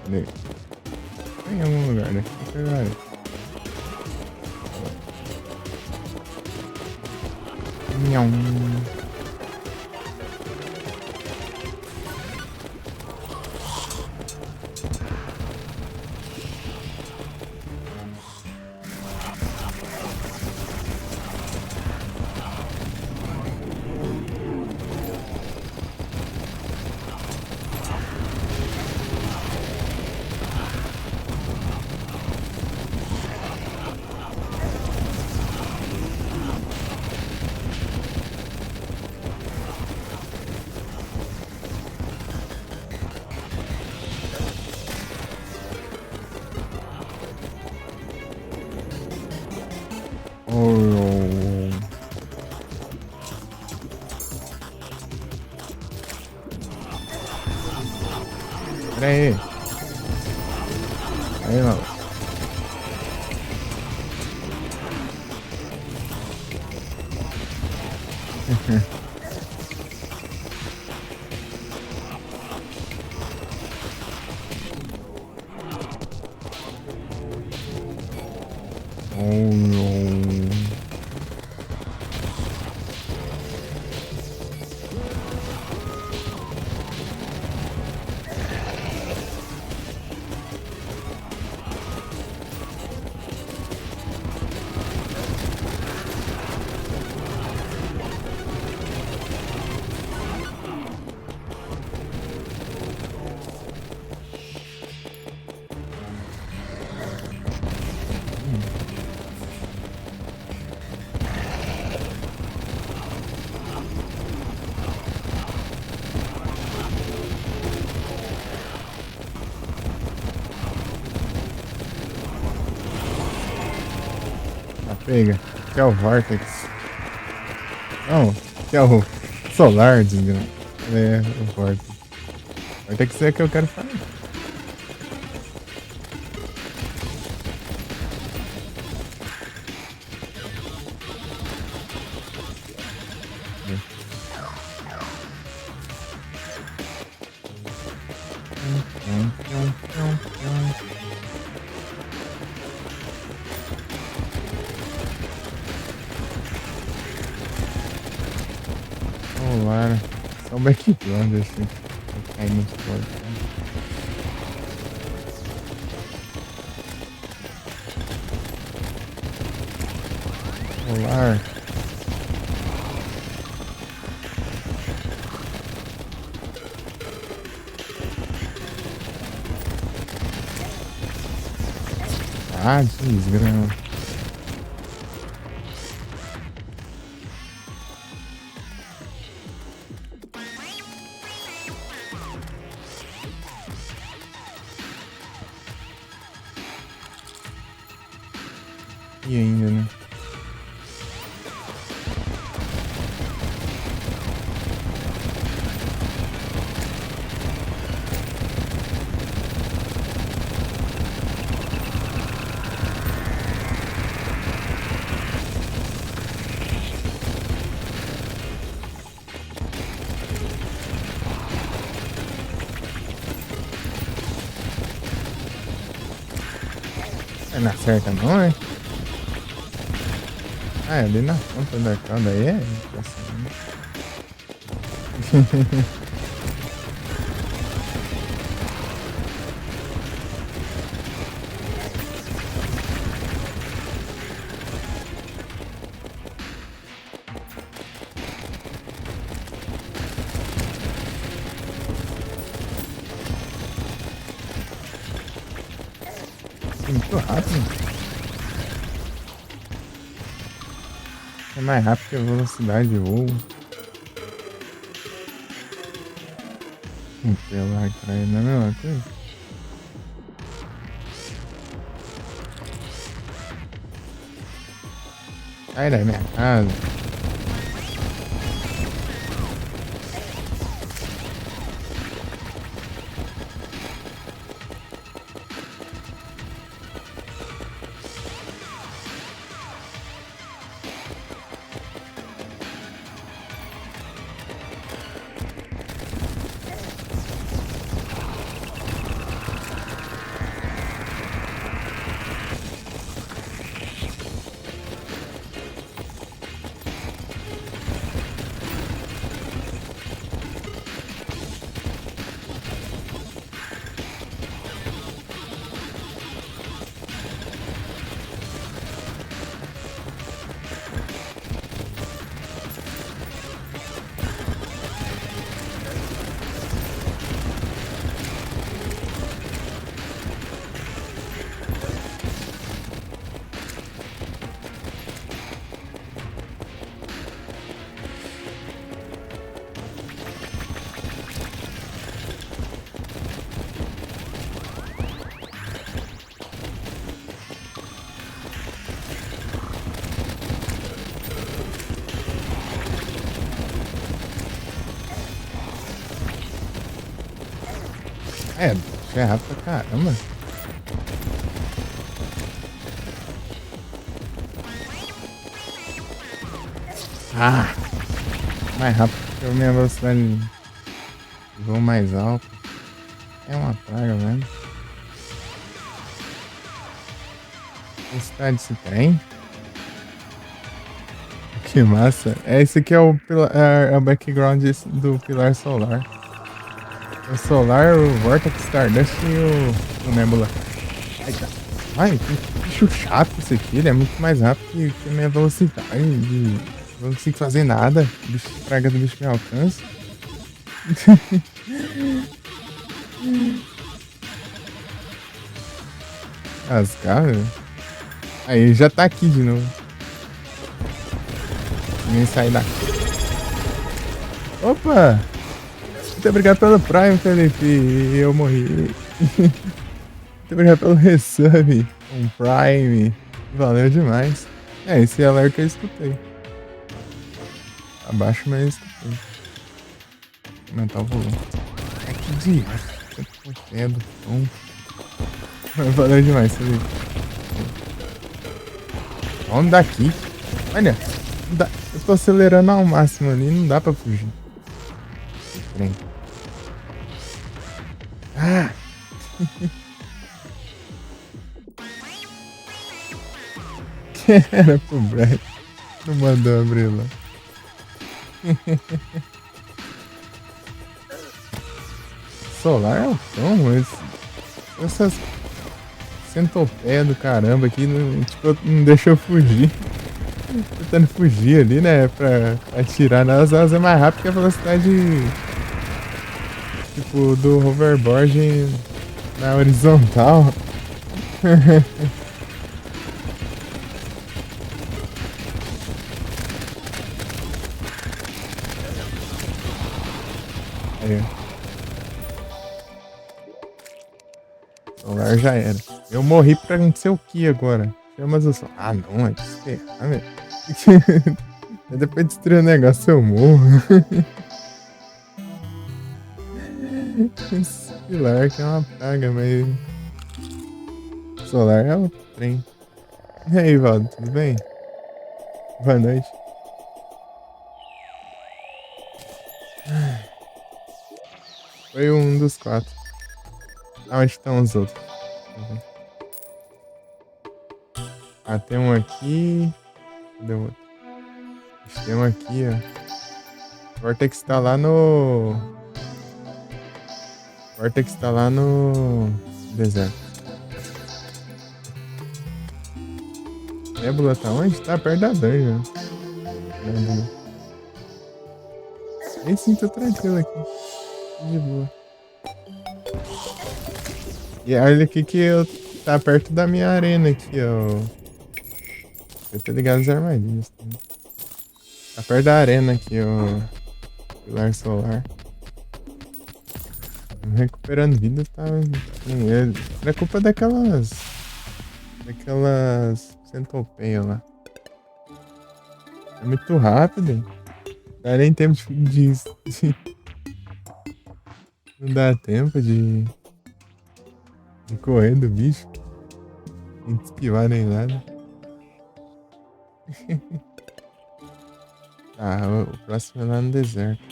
cadê? Tá em algum lugar, né? Vou pegar ele. Nham. Oh. Pera aí. Aí, mano. Oh, no. Pega. Que é o Vortex. Não, que é o Solar, desgraça. É, o Vortex. Vortex é que eu quero fazer. Solar. Só o background assim. Vai cair nos cortes. Solar. Ah, desgrama. E ainda, né? Não acerta não, é? Ah, é ali na ponta da cauda aí é impressionante. Muito rápido. É mais rápido que a velocidade de voo. Pela cara, não é a mesma coisa? Sai da minha casa. É rápido pra caramba. Ah! Mais rápido que a minha velocidade de voo mais alta. É uma praga, velho. Velocidade desse trem. Que massa. Esse aqui é é o background do pilar solar. O solar, o Vortex Stardust e o Nebula. Eita. Ai, que bicho chato esse aqui. Ele é muito mais rápido que a minha velocidade. Eu não consigo fazer nada. O bicho praga do bicho me alcança. As caras. Aí, já tá aqui de novo. Ninguém sai daqui. Opa! Muito obrigado pelo Prime, Felipe. Eu morri. Muito obrigado pelo resub. Um Prime. Valeu demais. É, esse alerta eu escutei. Abaixo, mas eu escutei. Aumentar o volume. É que idiota. Do tom. Valeu demais, Felipe. Vamos daqui. Olha. Eu tô acelerando ao máximo ali. Não dá pra fugir. Trem. Ah! Que era pro Brian. Não mandou abrir lá. Solar é o tom, essas centopeia do caramba aqui não, tipo, não deixa eu fugir. Tentando fugir ali, né? Pra atirar nelas, elas é mais rápido que a velocidade tipo do hoverboard na horizontal. Aí, solar já era. Eu morri pra não sei o que agora. Chamas o sol. Ah, não, é de se ferrar, velho. Depois de destruir o negócio, eu morro. Esse pilar que é uma praga, mas. Solar é o trem. E aí, Valdo, tudo bem? Boa noite. Foi um dos 4. Onde estão os outros? Ah, tem um aqui. Cadê o outro? Tem um aqui, ó. Vortex tá lá no. Vortex tá lá no deserto. Nebula tá onde? Tá perto da dungeon. Nem sinto tranquilo aqui. De boa. E olha aqui que eu tá perto da minha arena aqui, ó. Eu tô ligado às armadilhas também. Tá perto da arena aqui, o pilar solar. Recuperando vida tá. É culpa daquelas. Daquelas centopeias lá. É muito rápido. Não dá nem tempo não dá tempo de correr do bicho. Nem de esquivar nem nada. O próximo é lá no deserto.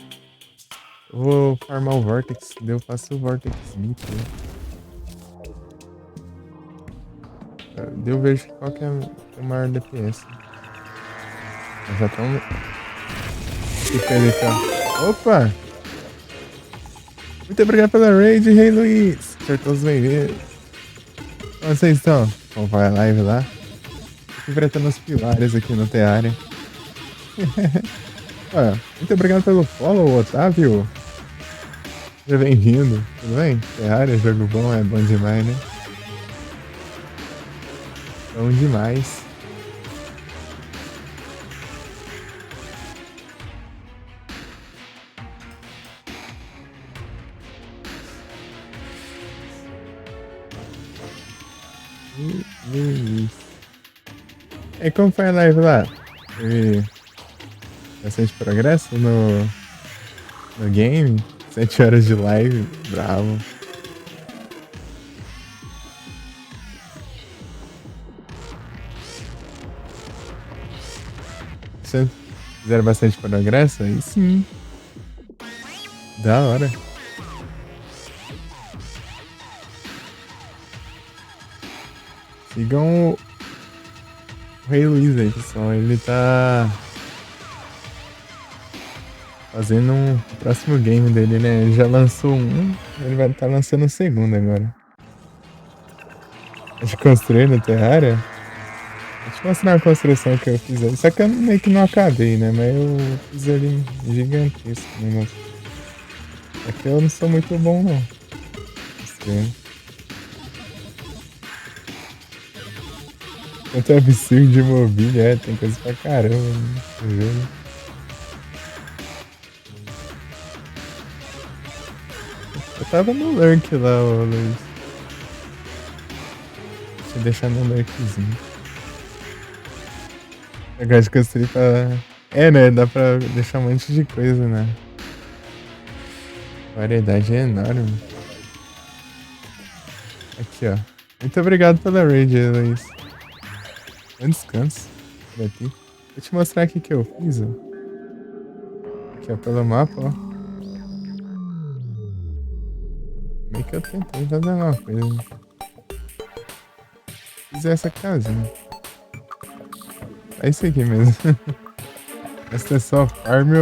Eu vou farmar o Vortex, daí eu faço o Vortex Meat. Daí eu vejo qual que é o maior DPS. Nós já estamos. Opa! Muito obrigado pela raid, Rei Luiz! Sejam todos bem-vindos. Como vocês estão? Como vai a live lá? Enfrentando os pilares aqui no Terraria. Muito obrigado pelo follow, Otávio. Seja bem-vindo. Tudo bem? Terraria, jogo bom, é bom demais, né? Bom demais. E como foi a live lá? Teve bastante progresso no game? 7 horas de live, bravo. Vocês fizeram bastante progresso? Aí sim. Da hora. Sigam o Rei Luiz aí, pessoal. Ele tá fazendo o próximo game dele, né? Ele já lançou um, ele vai estar lançando o segundo agora. De construir no Terraria. Deixa eu mostrar a construção que eu fiz ali. Só que eu meio que não acabei, né? Mas eu fiz ali gigantesco o negócio. Aqui eu não sou muito bom, não. Construindo. Quanto absurdo de mobília, tem coisa pra caramba no jogo. Eu tava no lurk lá, ô Luiz. Deixa eu deixar no lurkzinho. Eu gosto de construir pra... né? Dá pra deixar um monte de coisa, né? A variedade é enorme. Aqui, ó. Muito obrigado pela raid, Luiz. Bom descanso por aqui. Vou te mostrar aqui o que eu fiz, ó. Aqui, ó, pelo mapa, ó. Meio que eu tentei fazer alguma coisa. Fiz essa casinha. É isso aqui mesmo. Essa é só farm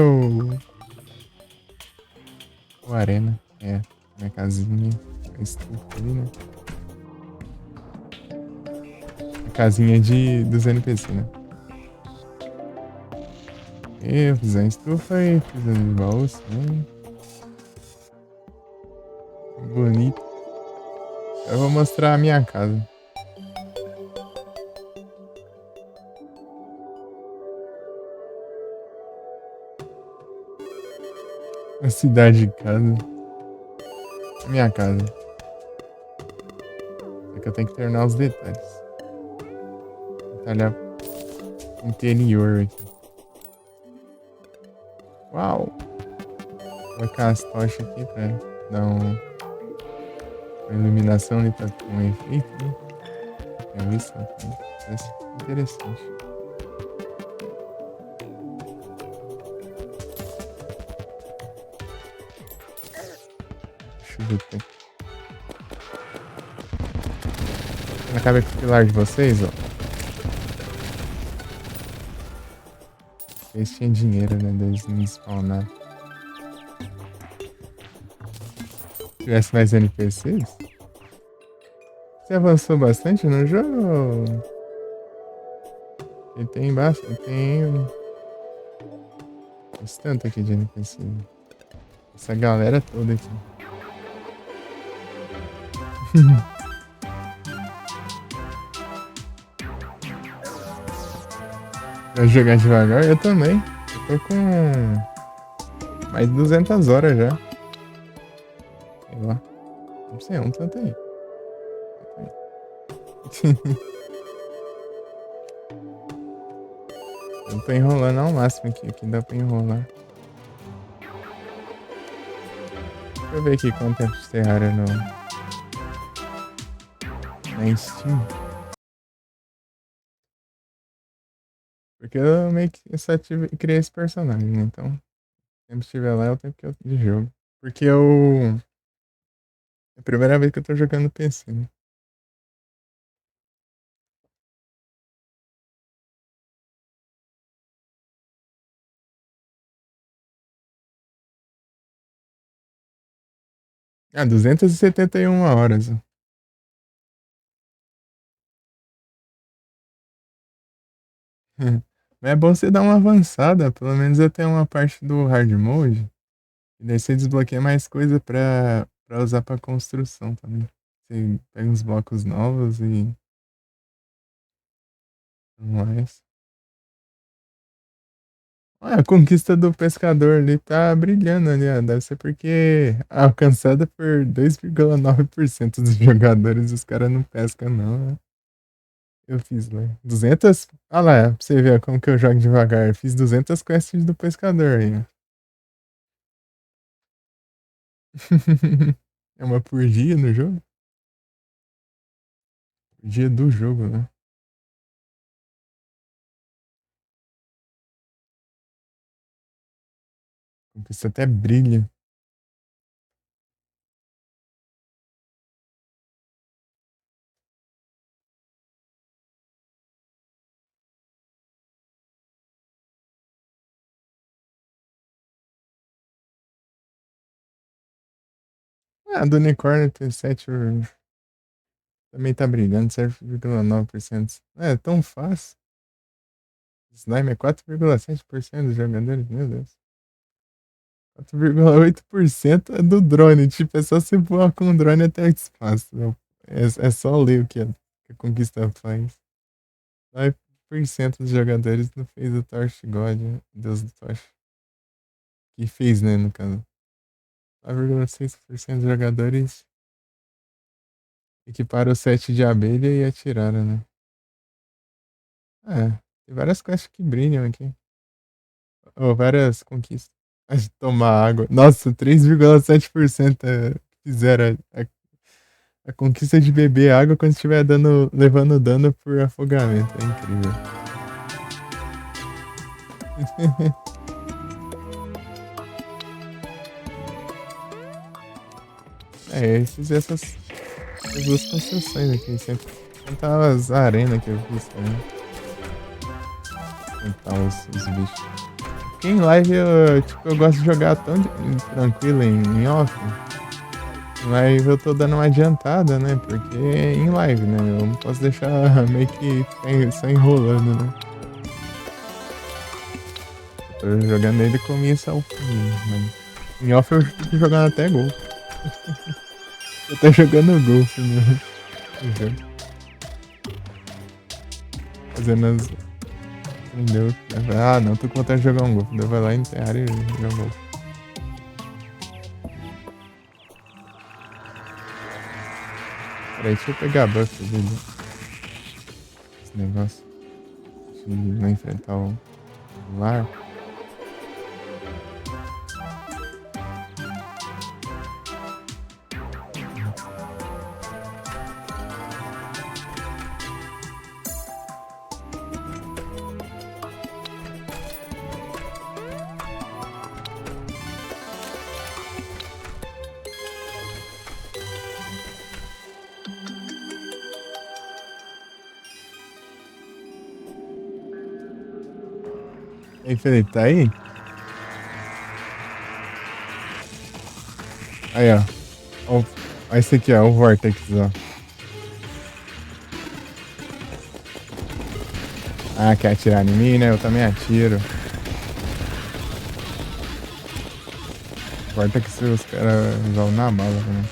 ou arena. É, minha casinha. A estufa ali, né? A casinha dos NPC, né? Eu fiz a estufa e fiz a de baús também. Bonito. Eu vou mostrar a minha casa. A cidade de casa. A minha casa. Só que eu tenho que terminar os detalhes. Detalhar o interior aqui. Uau! Vou colocar as tochas aqui pra dar uma iluminação ali pra ter um efeito, né? Tinha visto? Parece interessante. Deixa eu ver aqui. Acabei com o pilar de vocês, ó. Eles tinham dinheiro, né? Eles não spawnaram. Se tivesse mais NPCs? Você avançou bastante no jogo? Ele tem bastante. Tem bastante aqui de NPC. Essa galera toda aqui. Vai jogar devagar? Eu também. Tô com mais de 200 horas já. Sei lá. Não sei, um tanto aí. Eu tô enrolando ao máximo aqui dá pra enrolar. Deixa eu ver aqui quanto tempo de Terraria na Steam. Porque eu meio que criei esse personagem, né? Então, sempre que estiver lá é o tempo que eu de jogo. Porque eu. É a primeira vez que eu tô jogando PC, né? Ah, 271 horas. Mas é bom você dar uma avançada, pelo menos até uma parte do hard mode. E daí você desbloqueia mais coisa pra usar pra construção também. Você pega uns blocos novos e tudo mais. Ah, a conquista do pescador ali tá brilhando ali, ó. Deve ser porque alcançada por 2,9% dos jogadores, os caras não pescam não, né? Eu fiz lá. 200. Ah lá, pra você ver como que eu jogo devagar. Eu fiz 200 quests do pescador aí, ó. É uma por dia no jogo? Por dia do jogo, né? Conquista até brilha. Ah, do unicórnio tem 7. Também tá brilhando, 7,9%. É tão fácil. Slime é 4,7% dos jogadores, meu Deus. 4,8% é do drone. Tipo, é só você voar com o drone até o espaço. É só ler o que a conquista faz. 9% dos jogadores não fez o Torch God, né? Deus do Torch. Que fez, né, no caso. 9,6% dos jogadores equiparam o set de abelha e atiraram, né? É, tem várias quests que brilham aqui. Ou várias conquistas. A de tomar água. Nossa, 3,7% fizeram a conquista de beber água quando estiver levando dano por afogamento. É incrível. É, eu fiz essas duas construções aqui. Sempre tentar as arenas que eu fiz também. Tentar os bichos. Porque em live eu gosto de jogar tão tranquilo em off. Em live eu tô dando uma adiantada, né? Porque em live, né? Eu não posso deixar meio que ficar só enrolando, né? Eu tô jogando ele começa ao fim, mas em off eu fico jogando até gol. Eu tô jogando golfe no jogo. Fazendo as. Entendeu? Ah, não, tô com vontade de jogar um golfe. Daí vai lá enterrar e jogar um golfe. Peraí, deixa eu pegar a buff dele. Esse negócio. De não enfrentar o lar. E aí, Felipe, tá aí? Aí, ó. Ó esse aqui, ó. O Vortex, ó. Ah, quer atirar em mim, né? Eu também atiro. Vortex os caras vão na bala, né?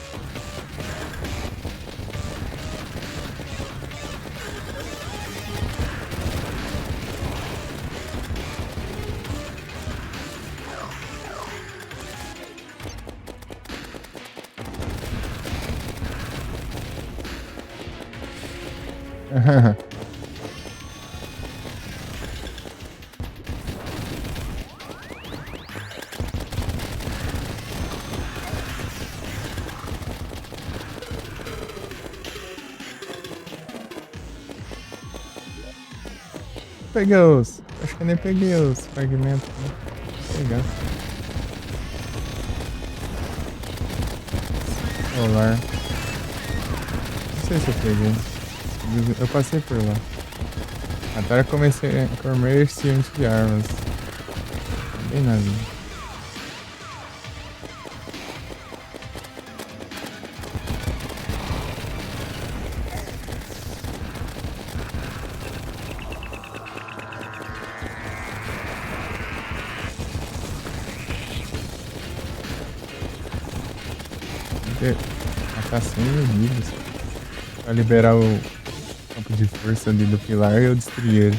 Peguei os. Acho que eu nem peguei os fragmentos, né? Vou pegar. Solar. Não sei se eu peguei. Eu passei por lá. Agora comecei a comerciante de armas. Bem na vida. Matar 100 inimigos pra liberar o campo de força ali do pilar e eu destruir ele.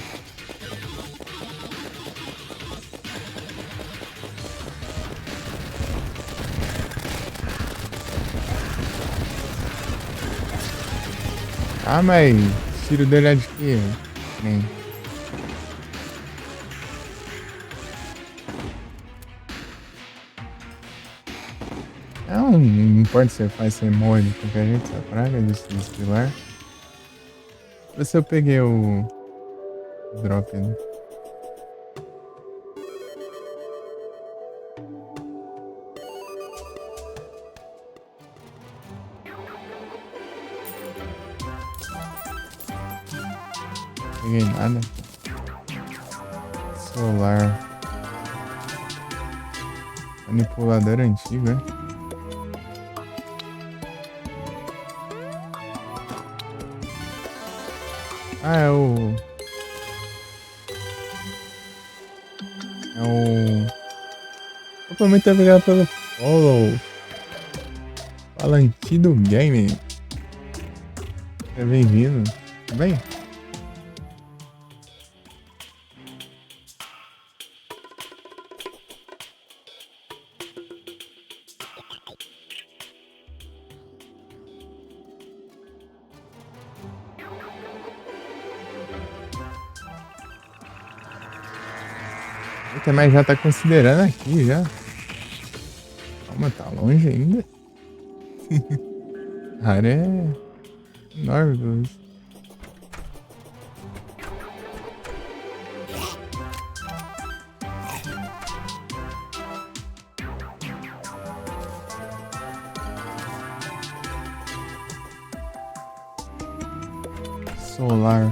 Ah, mas o tiro dele é de quê? Nem. Não importa se você faz, você morre de qualquer jeito, essa praga desse pilar. Ver se eu peguei o drop, né? Peguei nada. Solar. Manipulador antigo, é? Ah, é o... Muito obrigado pelo follow. Palantido Game. É bem-vindo. Tudo bem? Eita, mas já tá considerando aqui já. Calma, tá longe ainda. A área é enorme, pelo visto. Solar.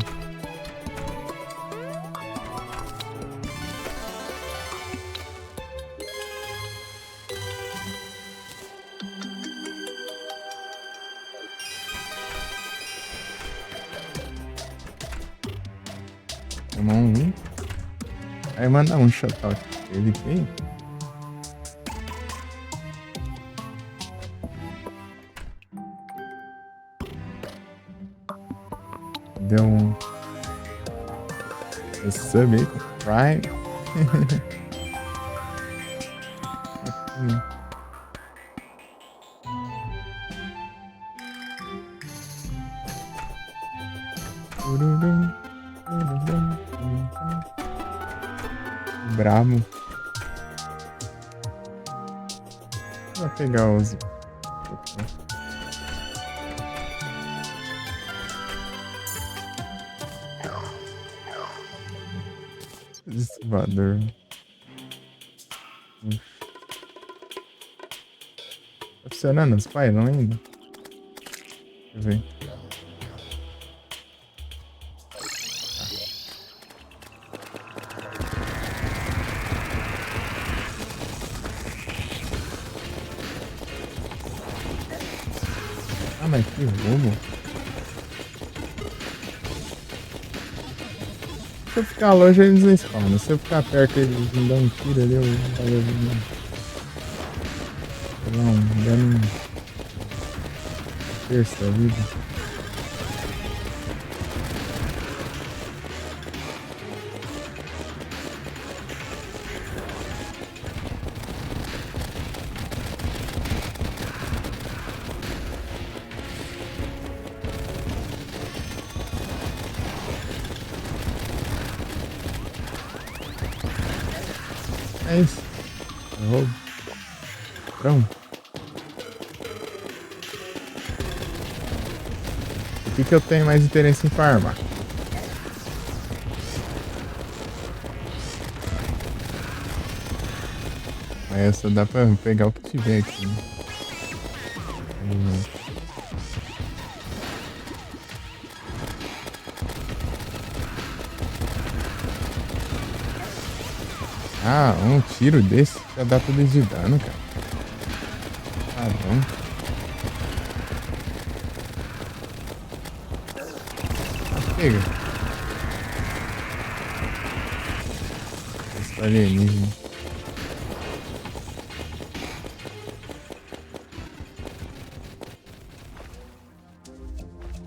Tomar um. Aí mandar um shutout ele aqui. Deu um sub aí com Prime. Bravo. Vou pegar os. Destivador. Tá funcionando os pylon ainda? Deixa eu ver. Ah, mas que roubo. Se eu ficar longe, eles não spawnam. Se eu ficar perto, eles me dão um tiro ali, eu vou dar um dano terço da vida. É isso. Eu roubo. Pronto. O que eu tenho mais interesse em farmar? Mas essa dá pra pegar o que tiver aqui, né? Ah, um tiro desse já dá tudo de dano, cara. Caramba. Ah, pega. Esse alienígena.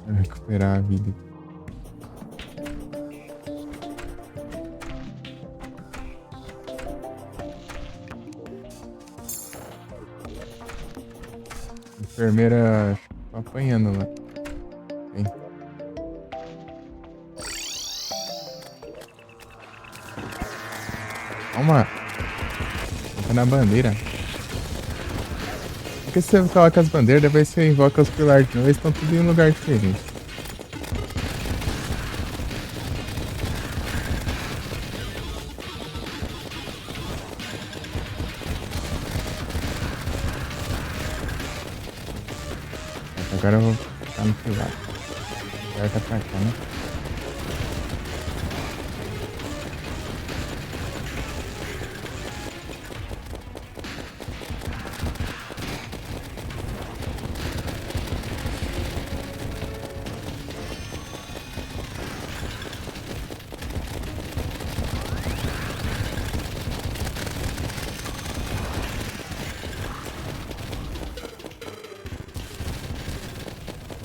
Vou recuperar a vida. Enfermeira apanhando lá. Vem. Calma. Fica na bandeira. Porque se você coloca as bandeiras, depois você invoca os pilares de novo, eles estão tudo em um lugar diferente. Agora eu vou ficar no pilar. Agora tá pra cá, né?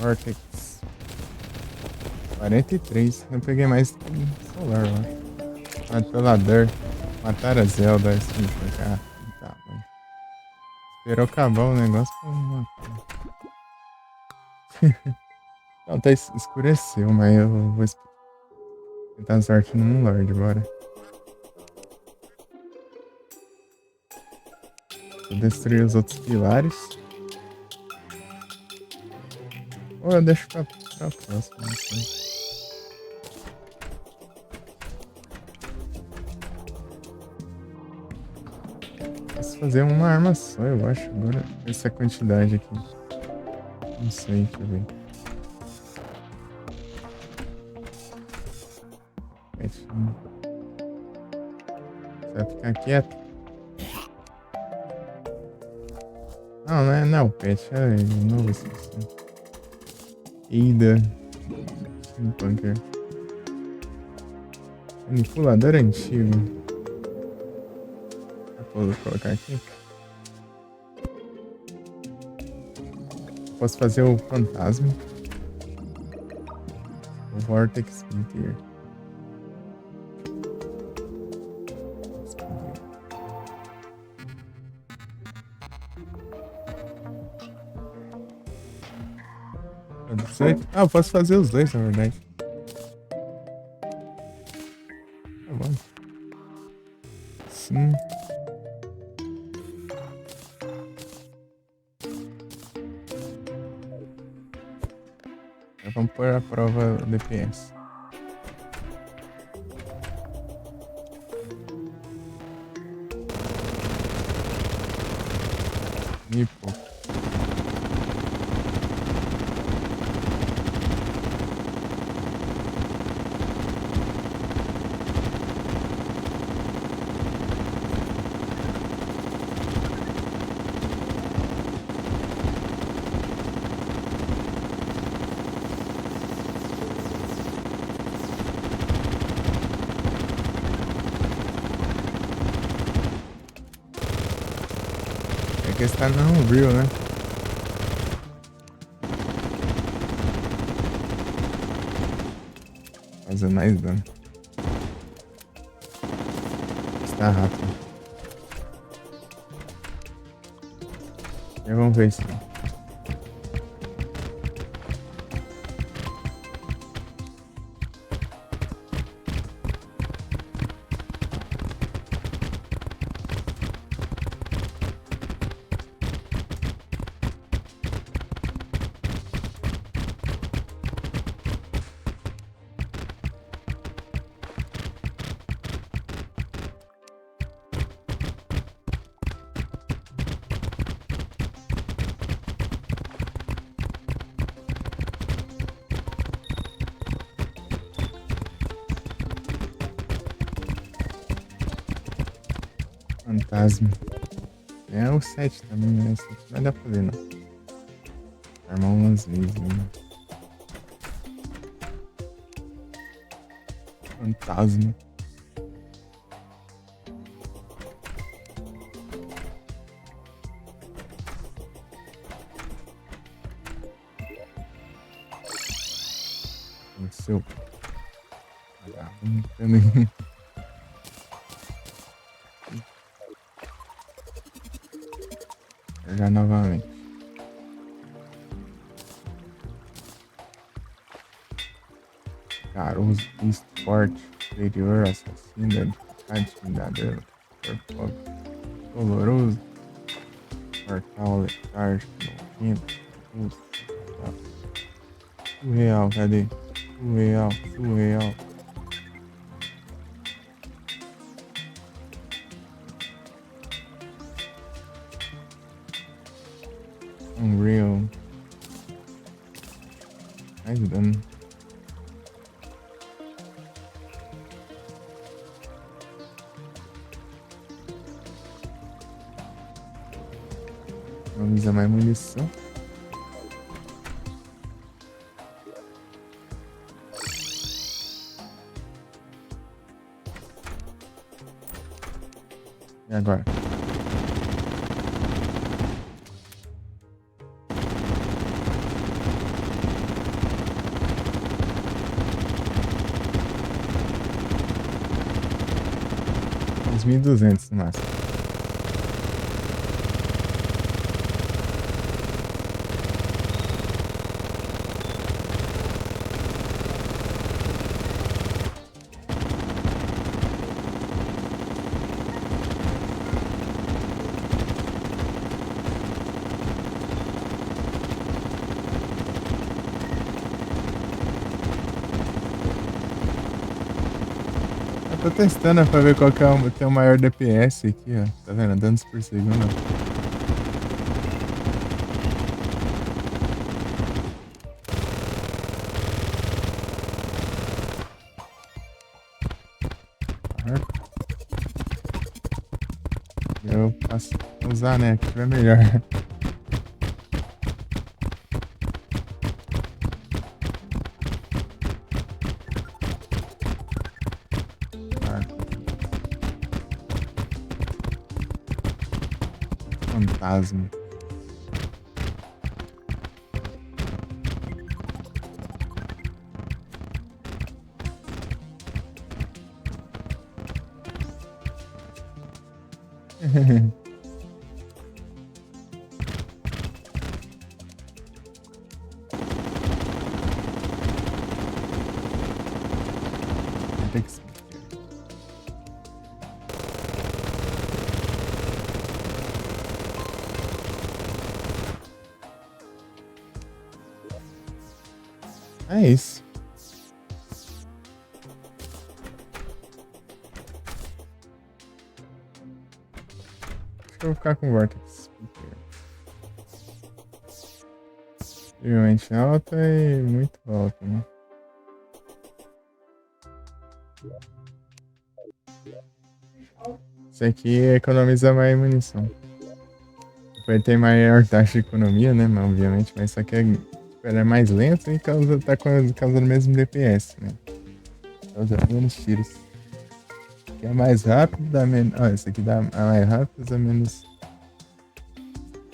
Vortex 43. Eu peguei mais solar lá. Apelador. Mataram a Zelda. Assim, ah, tá, mano. Esperou acabar o negócio pra matar. Não, tá escureceu, mas eu vou tentar sorte no Lorde, bora. Vou destruir os outros pilares. Ou eu deixo pra próxima, não sei. Posso fazer uma arma só, eu acho. Agora, essa quantidade aqui. Não sei, deixa eu ver. Você vai ficar quieto? Não é o pet, é o novo assistente. Ida. Bunker. Manipulador antigo. Vou colocar aqui. Posso fazer o fantasma. O Vortex Meteor. Ah, eu posso fazer os dois, na verdade. Tá bom. Sim. Vamos pôr a prova DPS. E pouco. É que está no Unreal, né? Fazer mais dano. Está rápido. E vamos ver isso. Fantasma. É o 7 também, né? O 7 não vai dar pra fazer, não. Armar umas vezes, né? Fantasma. O seu. Vagabundo. Jogar novamente. Caroso, Beast, Forte, Superior, Assassino, Danificado, Intimidador, Fogo, Doloroso, Mortal, Letárgico, Nojento, Confuso, Surreal, cadê? Surreal, surreal. Unreal. Mais dano. Vamos usar mais munição. E agora? Uns 1.200 no máximo. Eu tô testando pra ver qual que tem o maior DPS aqui, ó. Tá vendo? Danos por segundo. Eu posso usar, né? Que tiver melhor. Fantasma. Tem que ser. É isso. Acho que eu vou ficar com o Vortex. Extremamente alta e muito alta, né? Isso aqui economiza mais munição. Vai ter maior taxa de economia, né? Mas, obviamente, mas isso aqui é mais lento e tá causando o mesmo DPS, né? Causa menos tiros. Aqui é mais rápido, dá menos. Ó, esse aqui dá mais rápido, usa menos.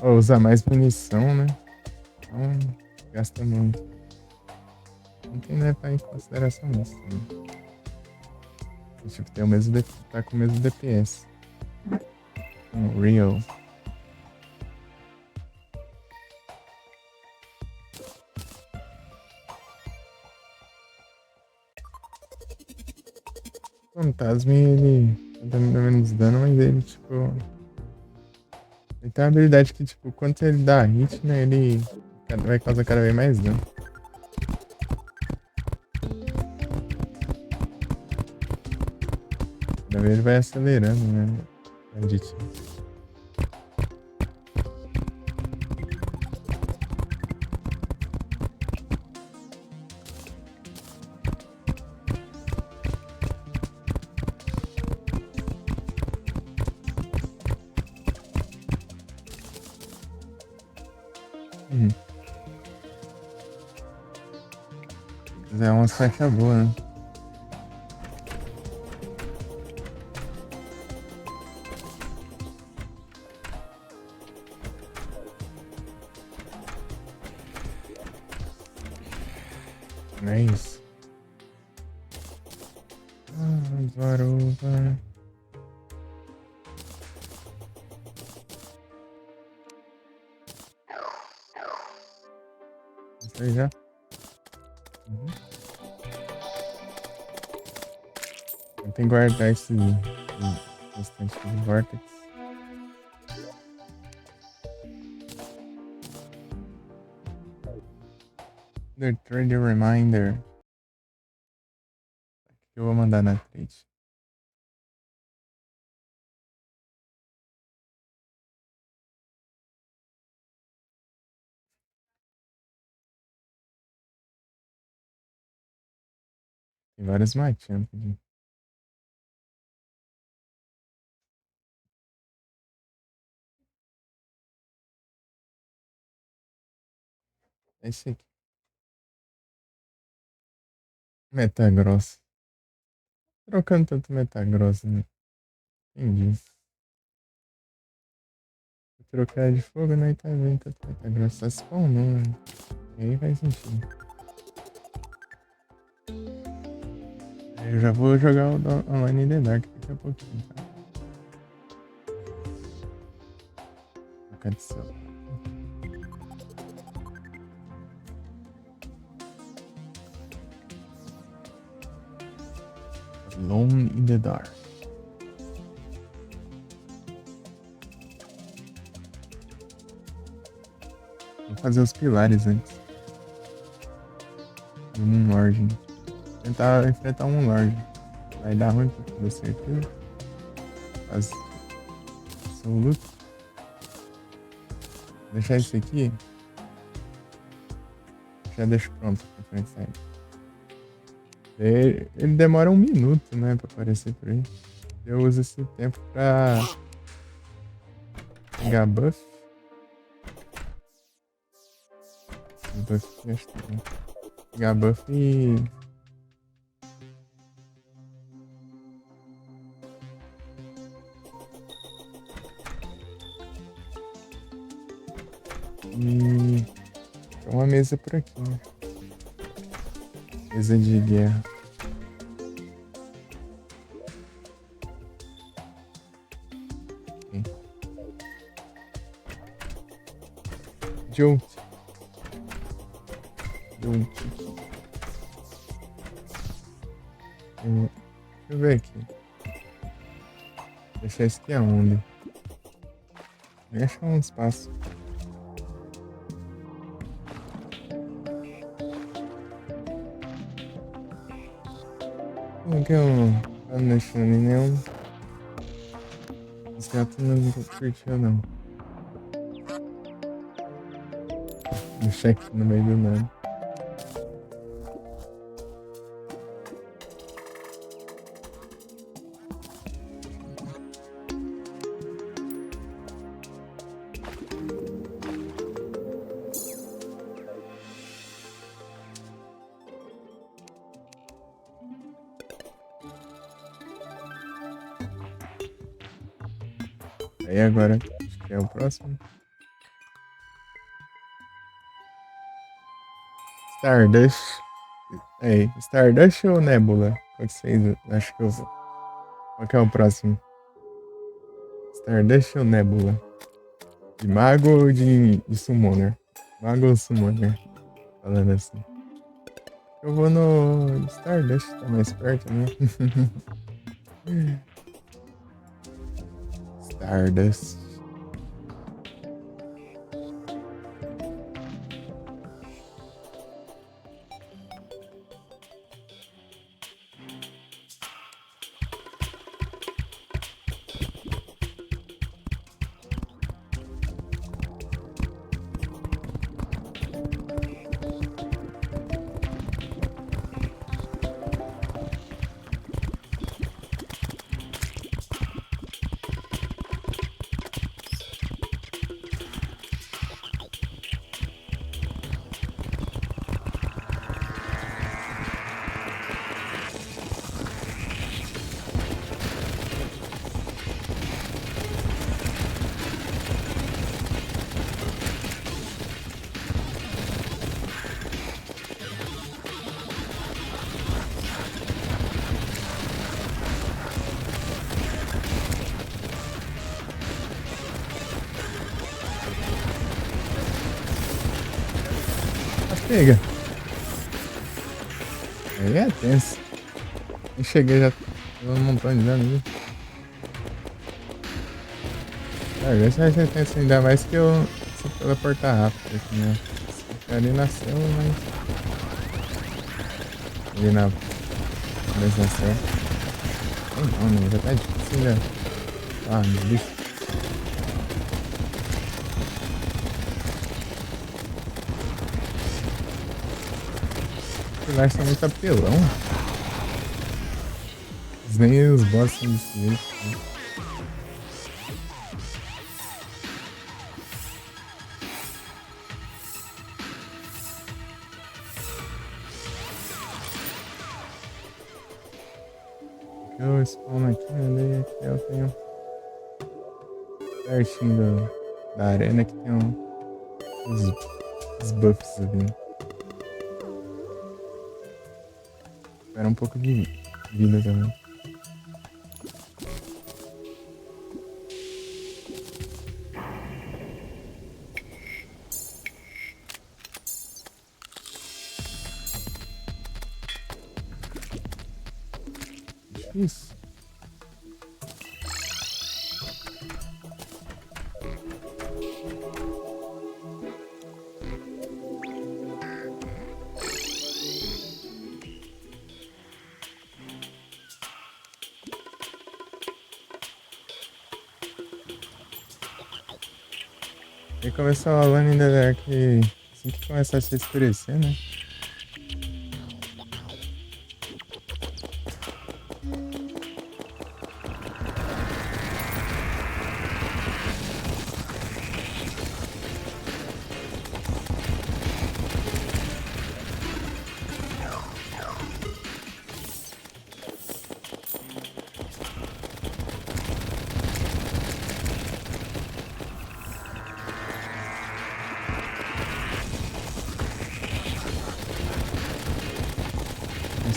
Ó, usa mais munição, né? Então, gasta muito. Não tem que levar em consideração isso, né? Tipo, tem o mesmo tá com o mesmo DPS. Unreal. Fantasma, ele tá dando menos dano, mas ele, tipo. Ele tem uma habilidade que, tipo, quando ele dá hit, né? Ele vai causar cada vez mais dano. Cada vez ele vai acelerando, né? Aditivo. Mas é umas faixas boas, né? Não é isso. Varuva. Isso aí já. Uhum. Eu tenho que guardar esse restante do Vortex. The Trade Reminder. Que eu vou mandar na trade. Tem vários matchups. Esse aqui. Metagross. Trocando tanto Metagross, né? Entendi. Vou trocar de fogo, né? E tá vendo tanto Metagross. Tá spawnando, né? E aí faz sentido. Eu já vou jogar o Online in the Dark daqui a pouquinho, tá? Trocar de celular. Alone in the Dark. Vou fazer os pilares antes. E um Lorde. Tentar enfrentar um Lorde. Vai dar ruim, com toda certeza. Faz absoluto. Vou deixar isso aqui. Já deixo pronto pra enfrentar ele. Ele demora 1 minuto, né, pra aparecer por aí. Eu uso esse tempo pra pegar buff. Buff que acho que é. Pegar buff e... E... tem uma mesa por aqui, né? Mesa de guerra. Okay. Jolt. Deixa eu ver aqui. Deixar isso aqui aonde? Vou achar um espaço. Não que eu não mexendo em nenhum. Os gatos não curtiu não. Um cheque no meio do nada. Aí agora, acho que é o próximo. Stardust. Aí, Stardust ou Nebula? Qual que vocês acham que eu vou? Qual que é o próximo? Stardust ou Nebula? De mago ou de summoner? Mago ou summoner? Falando assim. Eu vou no Stardust, tá mais perto, né? Stardust. Chega. Aí é tenso. Eu cheguei já um montão de dano ali. Esse vai ser tenso, ainda mais que eu se teleportar rápido aqui, né? Ali nasceu, mas. Ali na. Mas nasceu. Não, né? Já tá difícil, né? Ah, meu Deus. Os pilares são muito apelão. Nem os boss são desse jeito. Né? Eu spawno aqui, né? Daí aqui eu tenho pertinho da arena que tem os buffs ali. Espera um pouco de vida também. Isso. E começou a Lane da Dark assim que começar a se escurecer, né?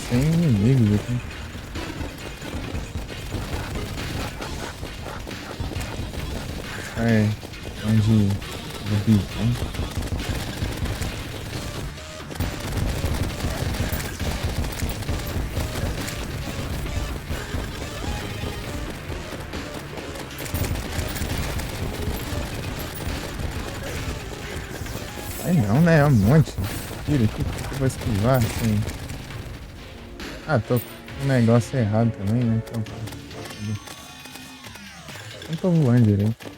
Sem inimigos aqui. É, onde eu vi, né? Ai não, né? É um monte. Tira aqui, que eu vou esquivar assim. Ah, tô com um negócio errado também, né? Então, não tô voando direito.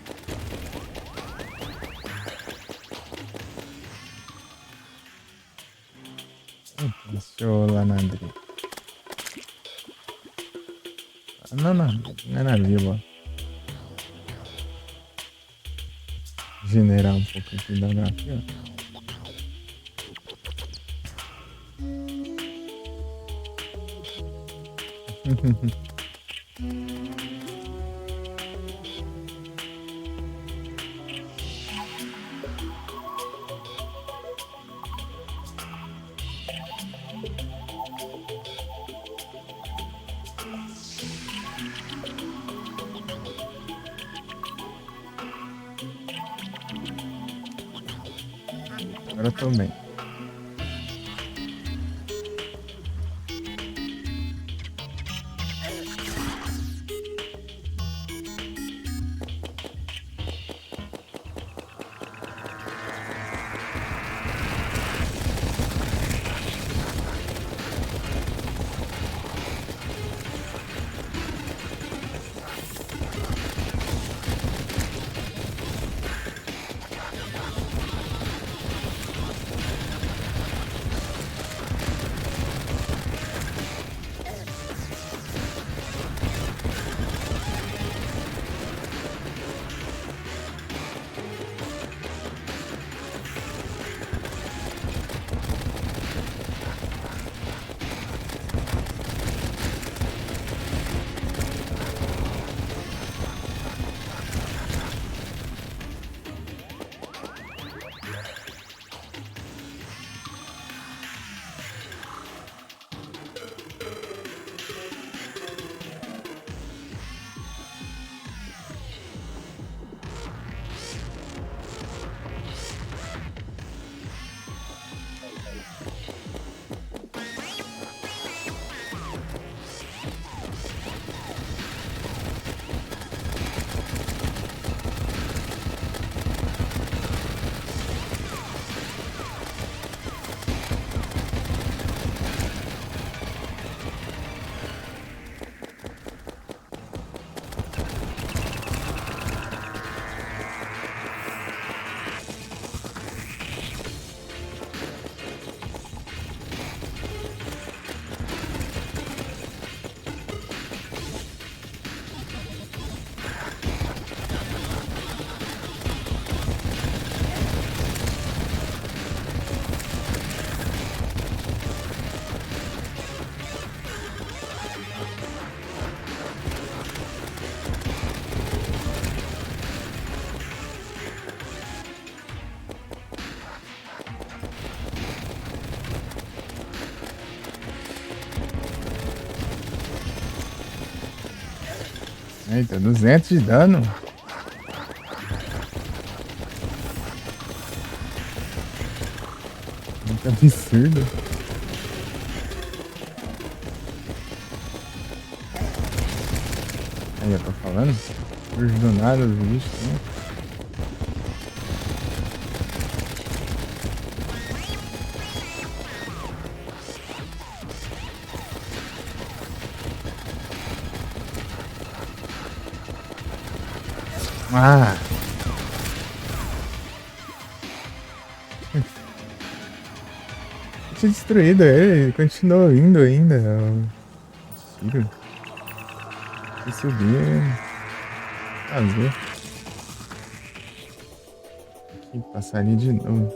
Deixa eu lá na André. Não, não é na vila. Generar um pouco aqui da HP, ó. Agora eu tô bem. Eita, 200 de dano? Muito absurdo. Aí, eu tô falando. Surge do nada os bichos, né? Ah! Tinha destruído ele continuou indo ainda. Tiro. Se subir. Fazer. Aqui, passaria de novo.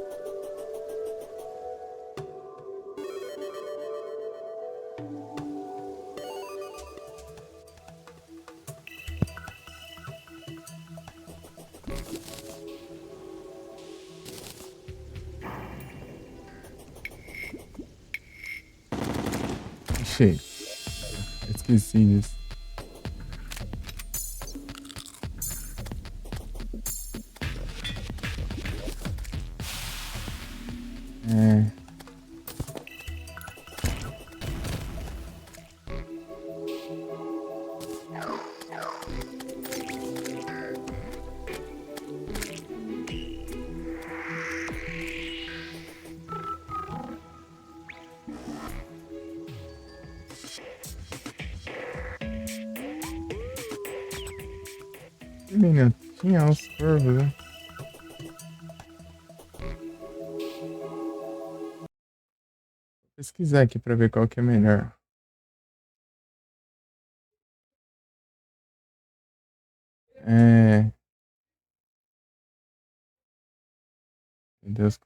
Achei. Esqueci disso. É. Menino, tinha os corvos, né? Vou pesquisar aqui pra ver qual que é melhor. É. Meu Deus.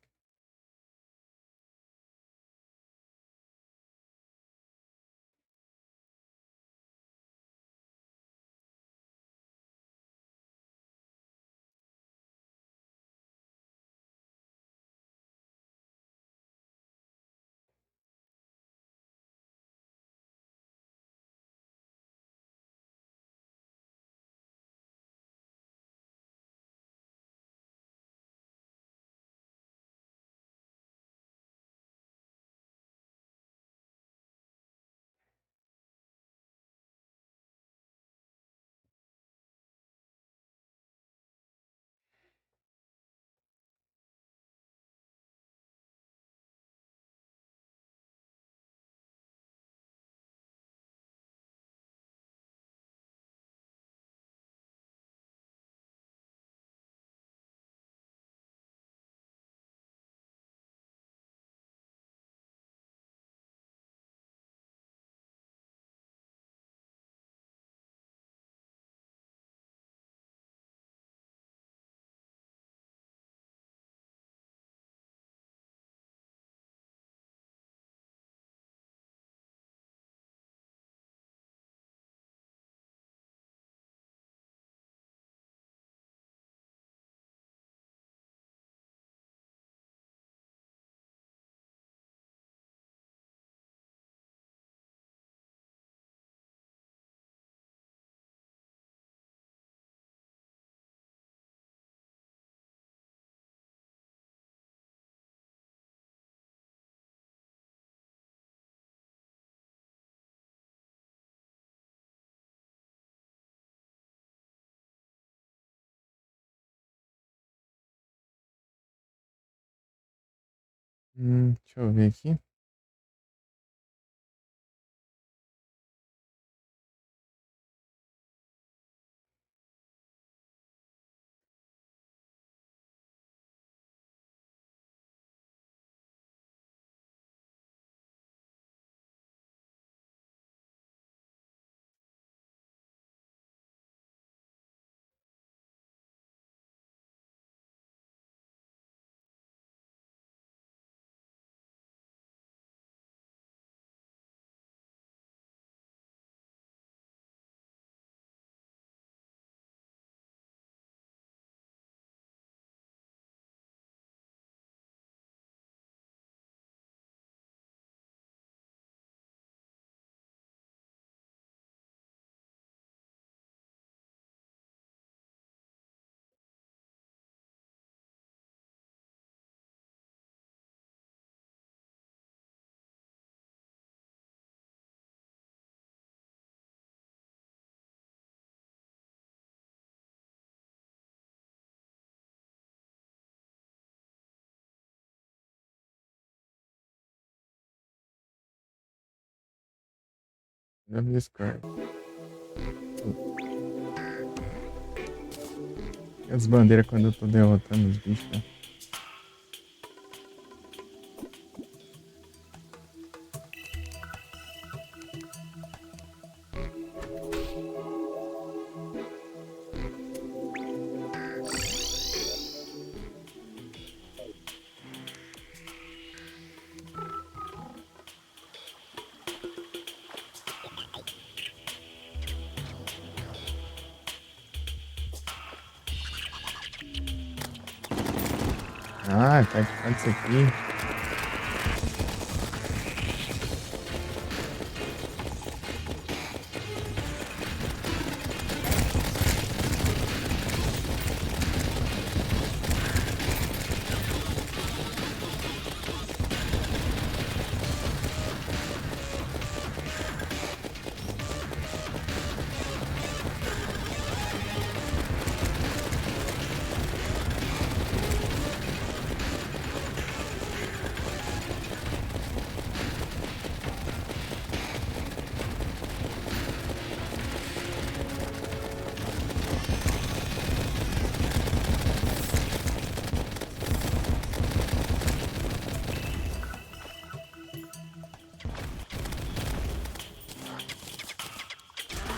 Deixa eu ver aqui. Já vi Discord. E as bandeiras quando eu tô derrotando os bichos, né? Ah, tá equipando isso aqui.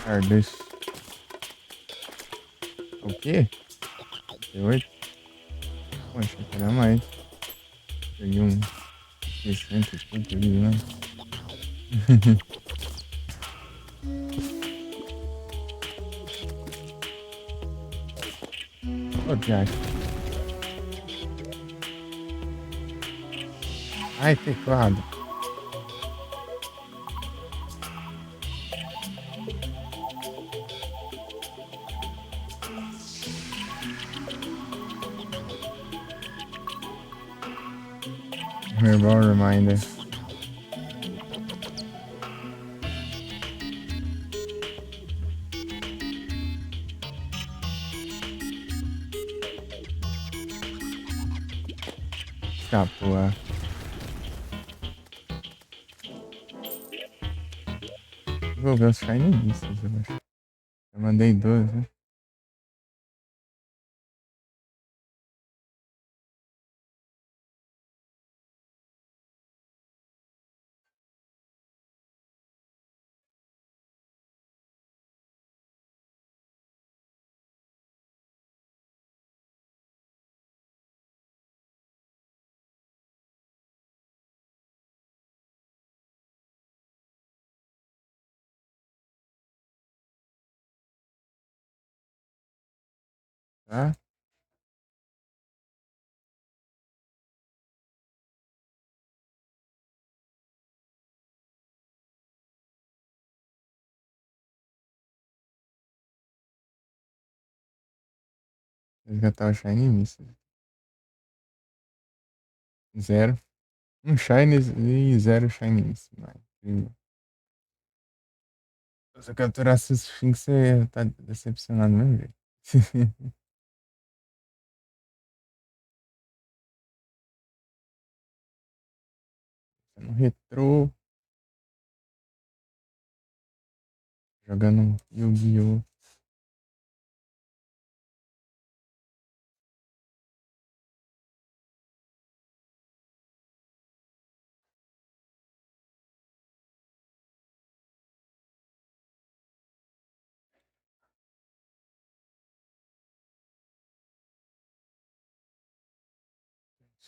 Ardes. O quê? 38? Poxa, que era mais. Peguei um 60 e pouco ali, né? Ô, Jack. Ai, teclado. Herbal Reminder. Escapou. Vou ver os Shiny Missiles, eu acho. Eu mandei 12, né? Tá? Resgatar o Shiny Missiles. 0. Um Shiny e 0 Shiny Missiles. Incrível. Se você capturasse os Sphinx, você tá decepcionado mesmo, velho. No retrô, jogando um Yu-Gi-Oh!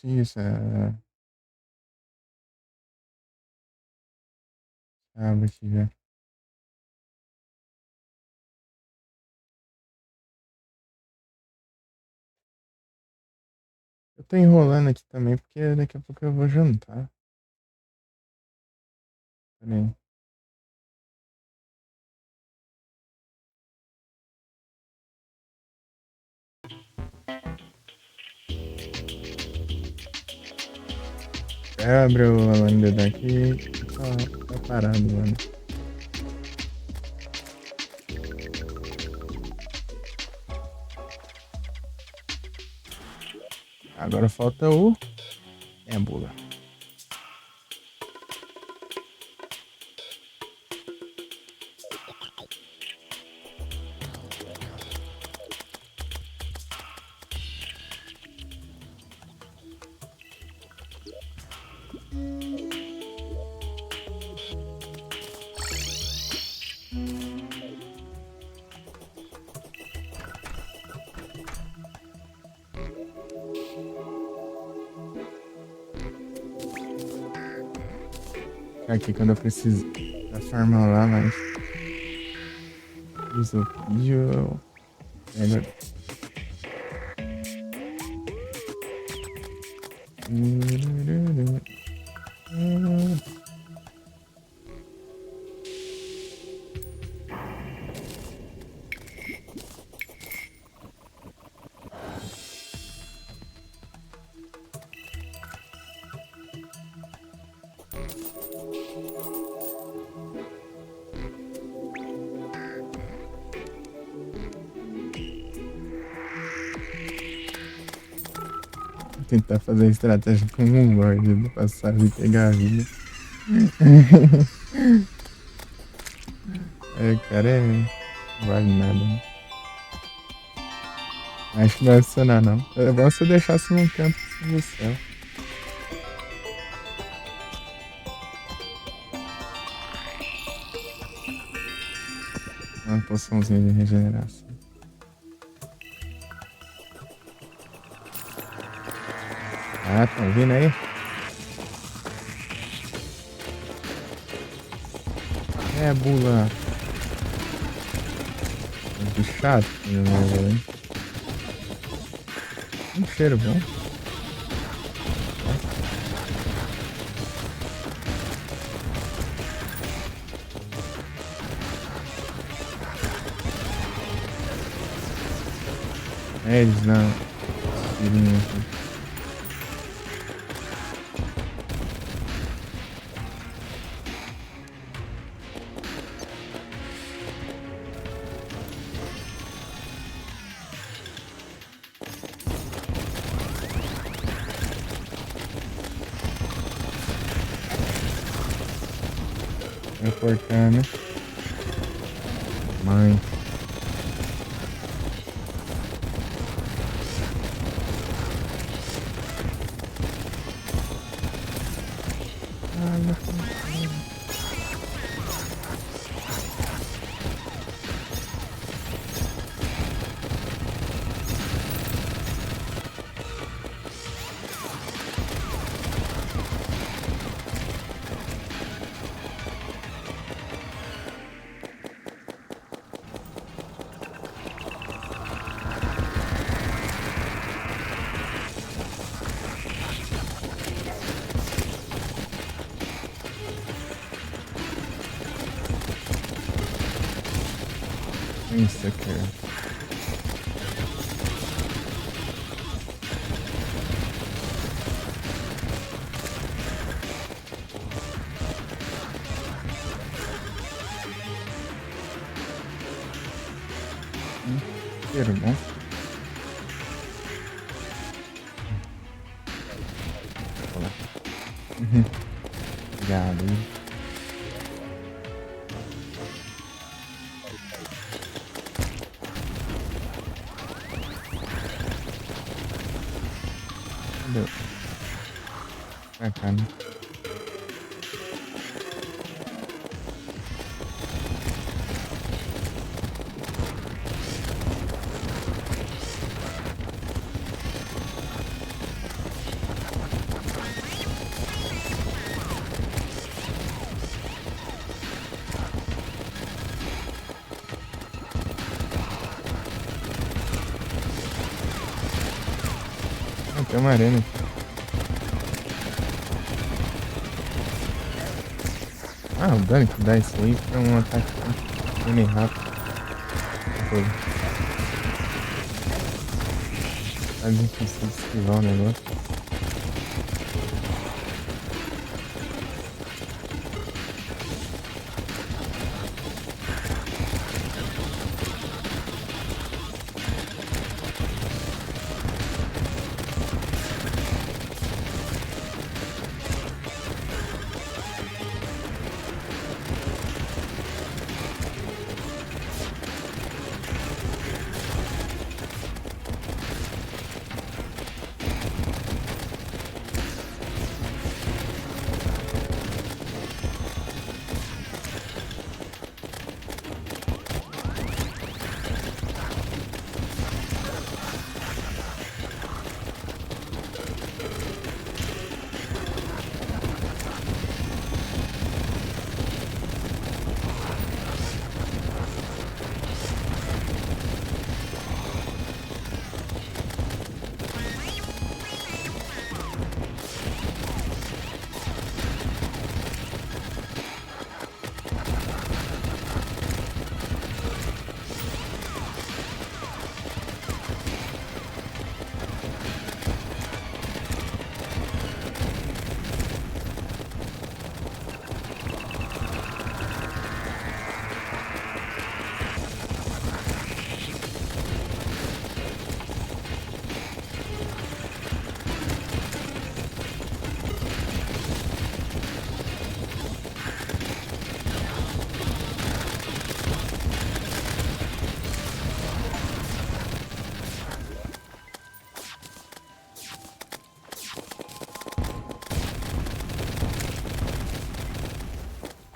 Isso, abre aqui já. Eu tô enrolando aqui também, porque daqui a pouco eu vou jantar. Peraí. Abre o Alone daqui. Tá parado, mano. Agora falta o Nebula. Aqui quando eu preciso da farma lá, mas uso o vídeo, eu pego. Tentar fazer a estratégia como um lorde do passado e pegar a vida. Aí o cara não vale nada, né? Acho que não vai funcionar, não. É bom se eu deixasse num canto assim do céu. Uma poçãozinha de regeneração. Ah, tá ouvindo aí? É, bula. Que chato, meu velho. Um cheiro bom. É, eles não. Tirinho aqui. Cortando. Mãe. Isso aqui. Cheiro bom. Obrigado. Deu. Bacana. Tem uma arena aqui. Ah, o dano que dá isso aí é um ataque bem rápido. Tá difícil de esquivar o negócio.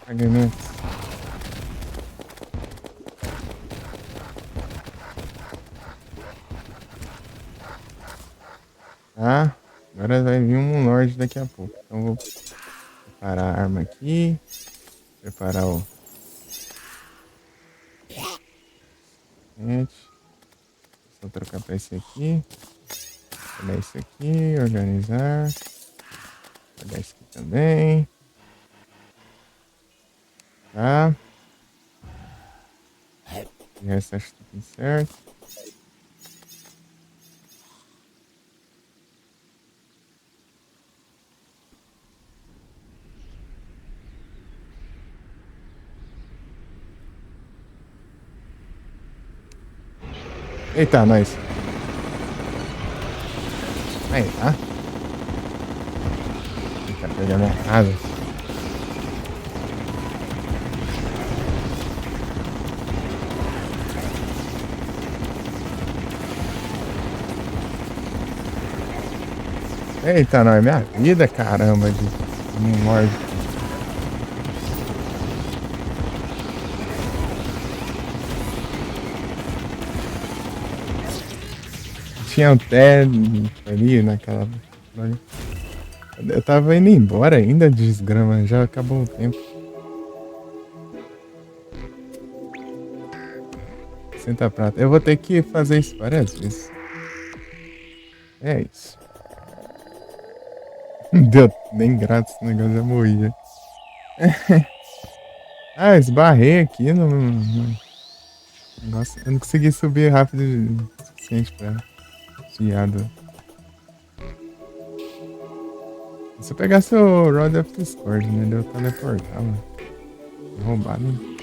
Pagamentos. Tá? Agora vai vir um Lorde daqui a pouco. Então vou preparar a arma aqui. Preparar o... Gente. Só trocar pra esse aqui. Pegar esse aqui, organizar. Pegar esse aqui também. Tá? O resto acho que tá tudo certo. Eita, nós. Aí, tá? Eita, pegar minha casa. Eita, nós. Minha vida, caramba, de um Lorde. Tinha até ali naquela... Eu tava indo embora ainda, desgrama. Já acabou o tempo. 60 prata. Eu vou ter que fazer isso várias vezes. É isso. Deu nem grátis esse negócio, já morri. Ah, esbarrei aqui no... Nossa, eu não consegui subir rápido o suficiente pra piada. Se eu pegasse o Rod of Discord, né? Deu teleportar, mano. Roubado.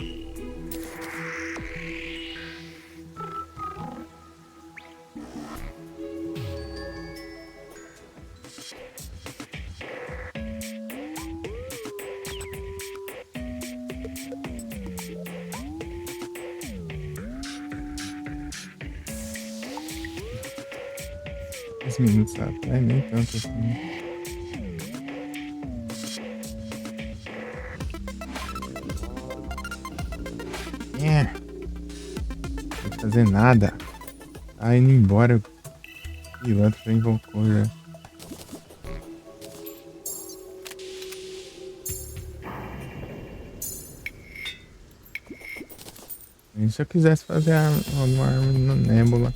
Uns minutos atrás, nem tanto assim. Não vai fazer nada. Tá indo embora. O pilantra já invocou já. E se eu quisesse fazer uma arma no Nebula.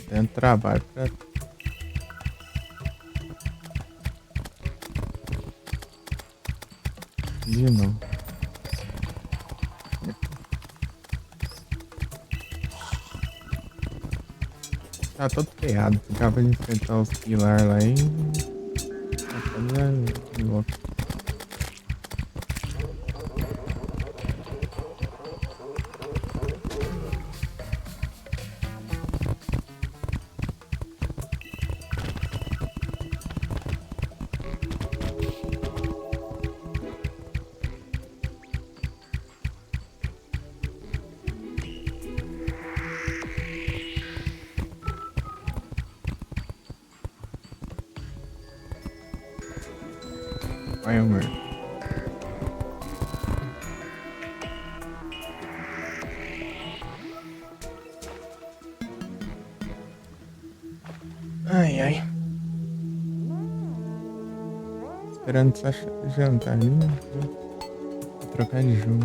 Tendo trabalho pra... De novo. Tá todo ferrado. Ficava de enfrentar os pilares lá e... É louco. Vai, amor. Ai, ai. Esperando só jantar ali, né? Vou trocar de jogo.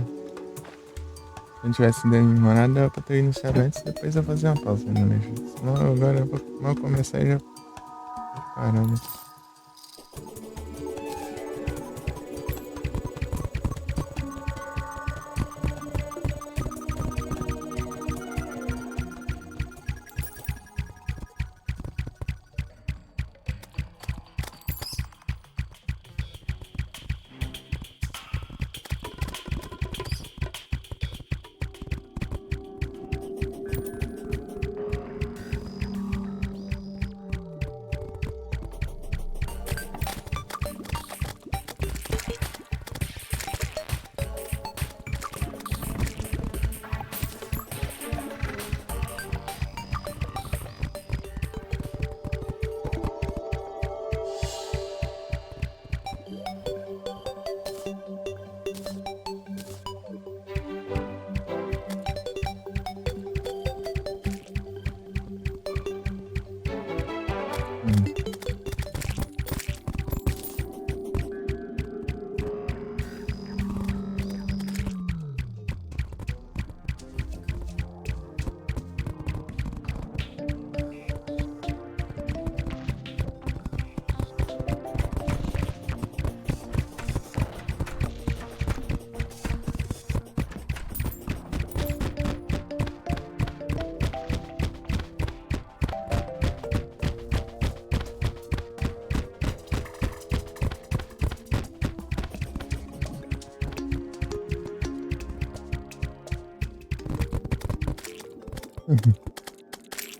eu tivesse demorado, dava pra ter iniciado antes, depois eu fazer uma pausa no legend. Senão agora eu vou mal começar e já parando.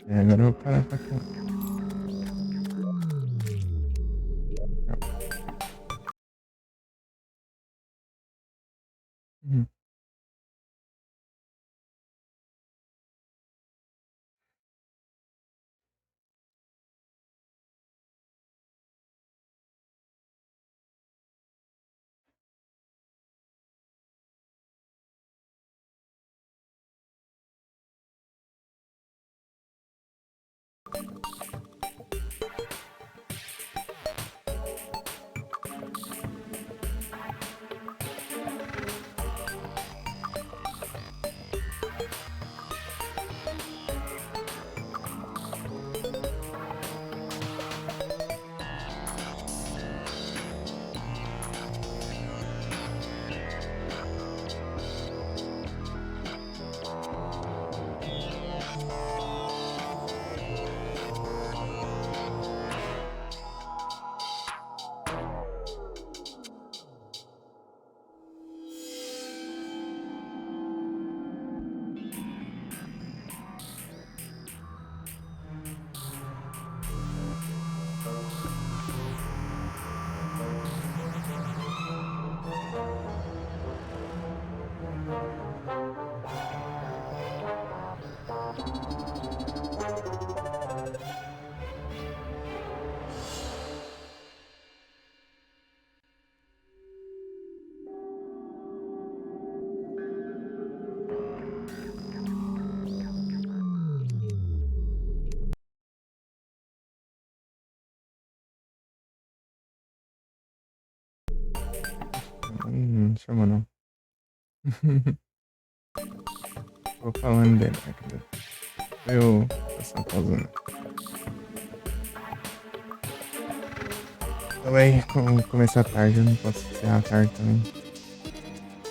Agora eu vou parar pra cá. Uhum. Não chama não. Vou falando dele, né? Eu passar a pausa, né? Então vai começar tarde, eu não posso encerrar tarde também.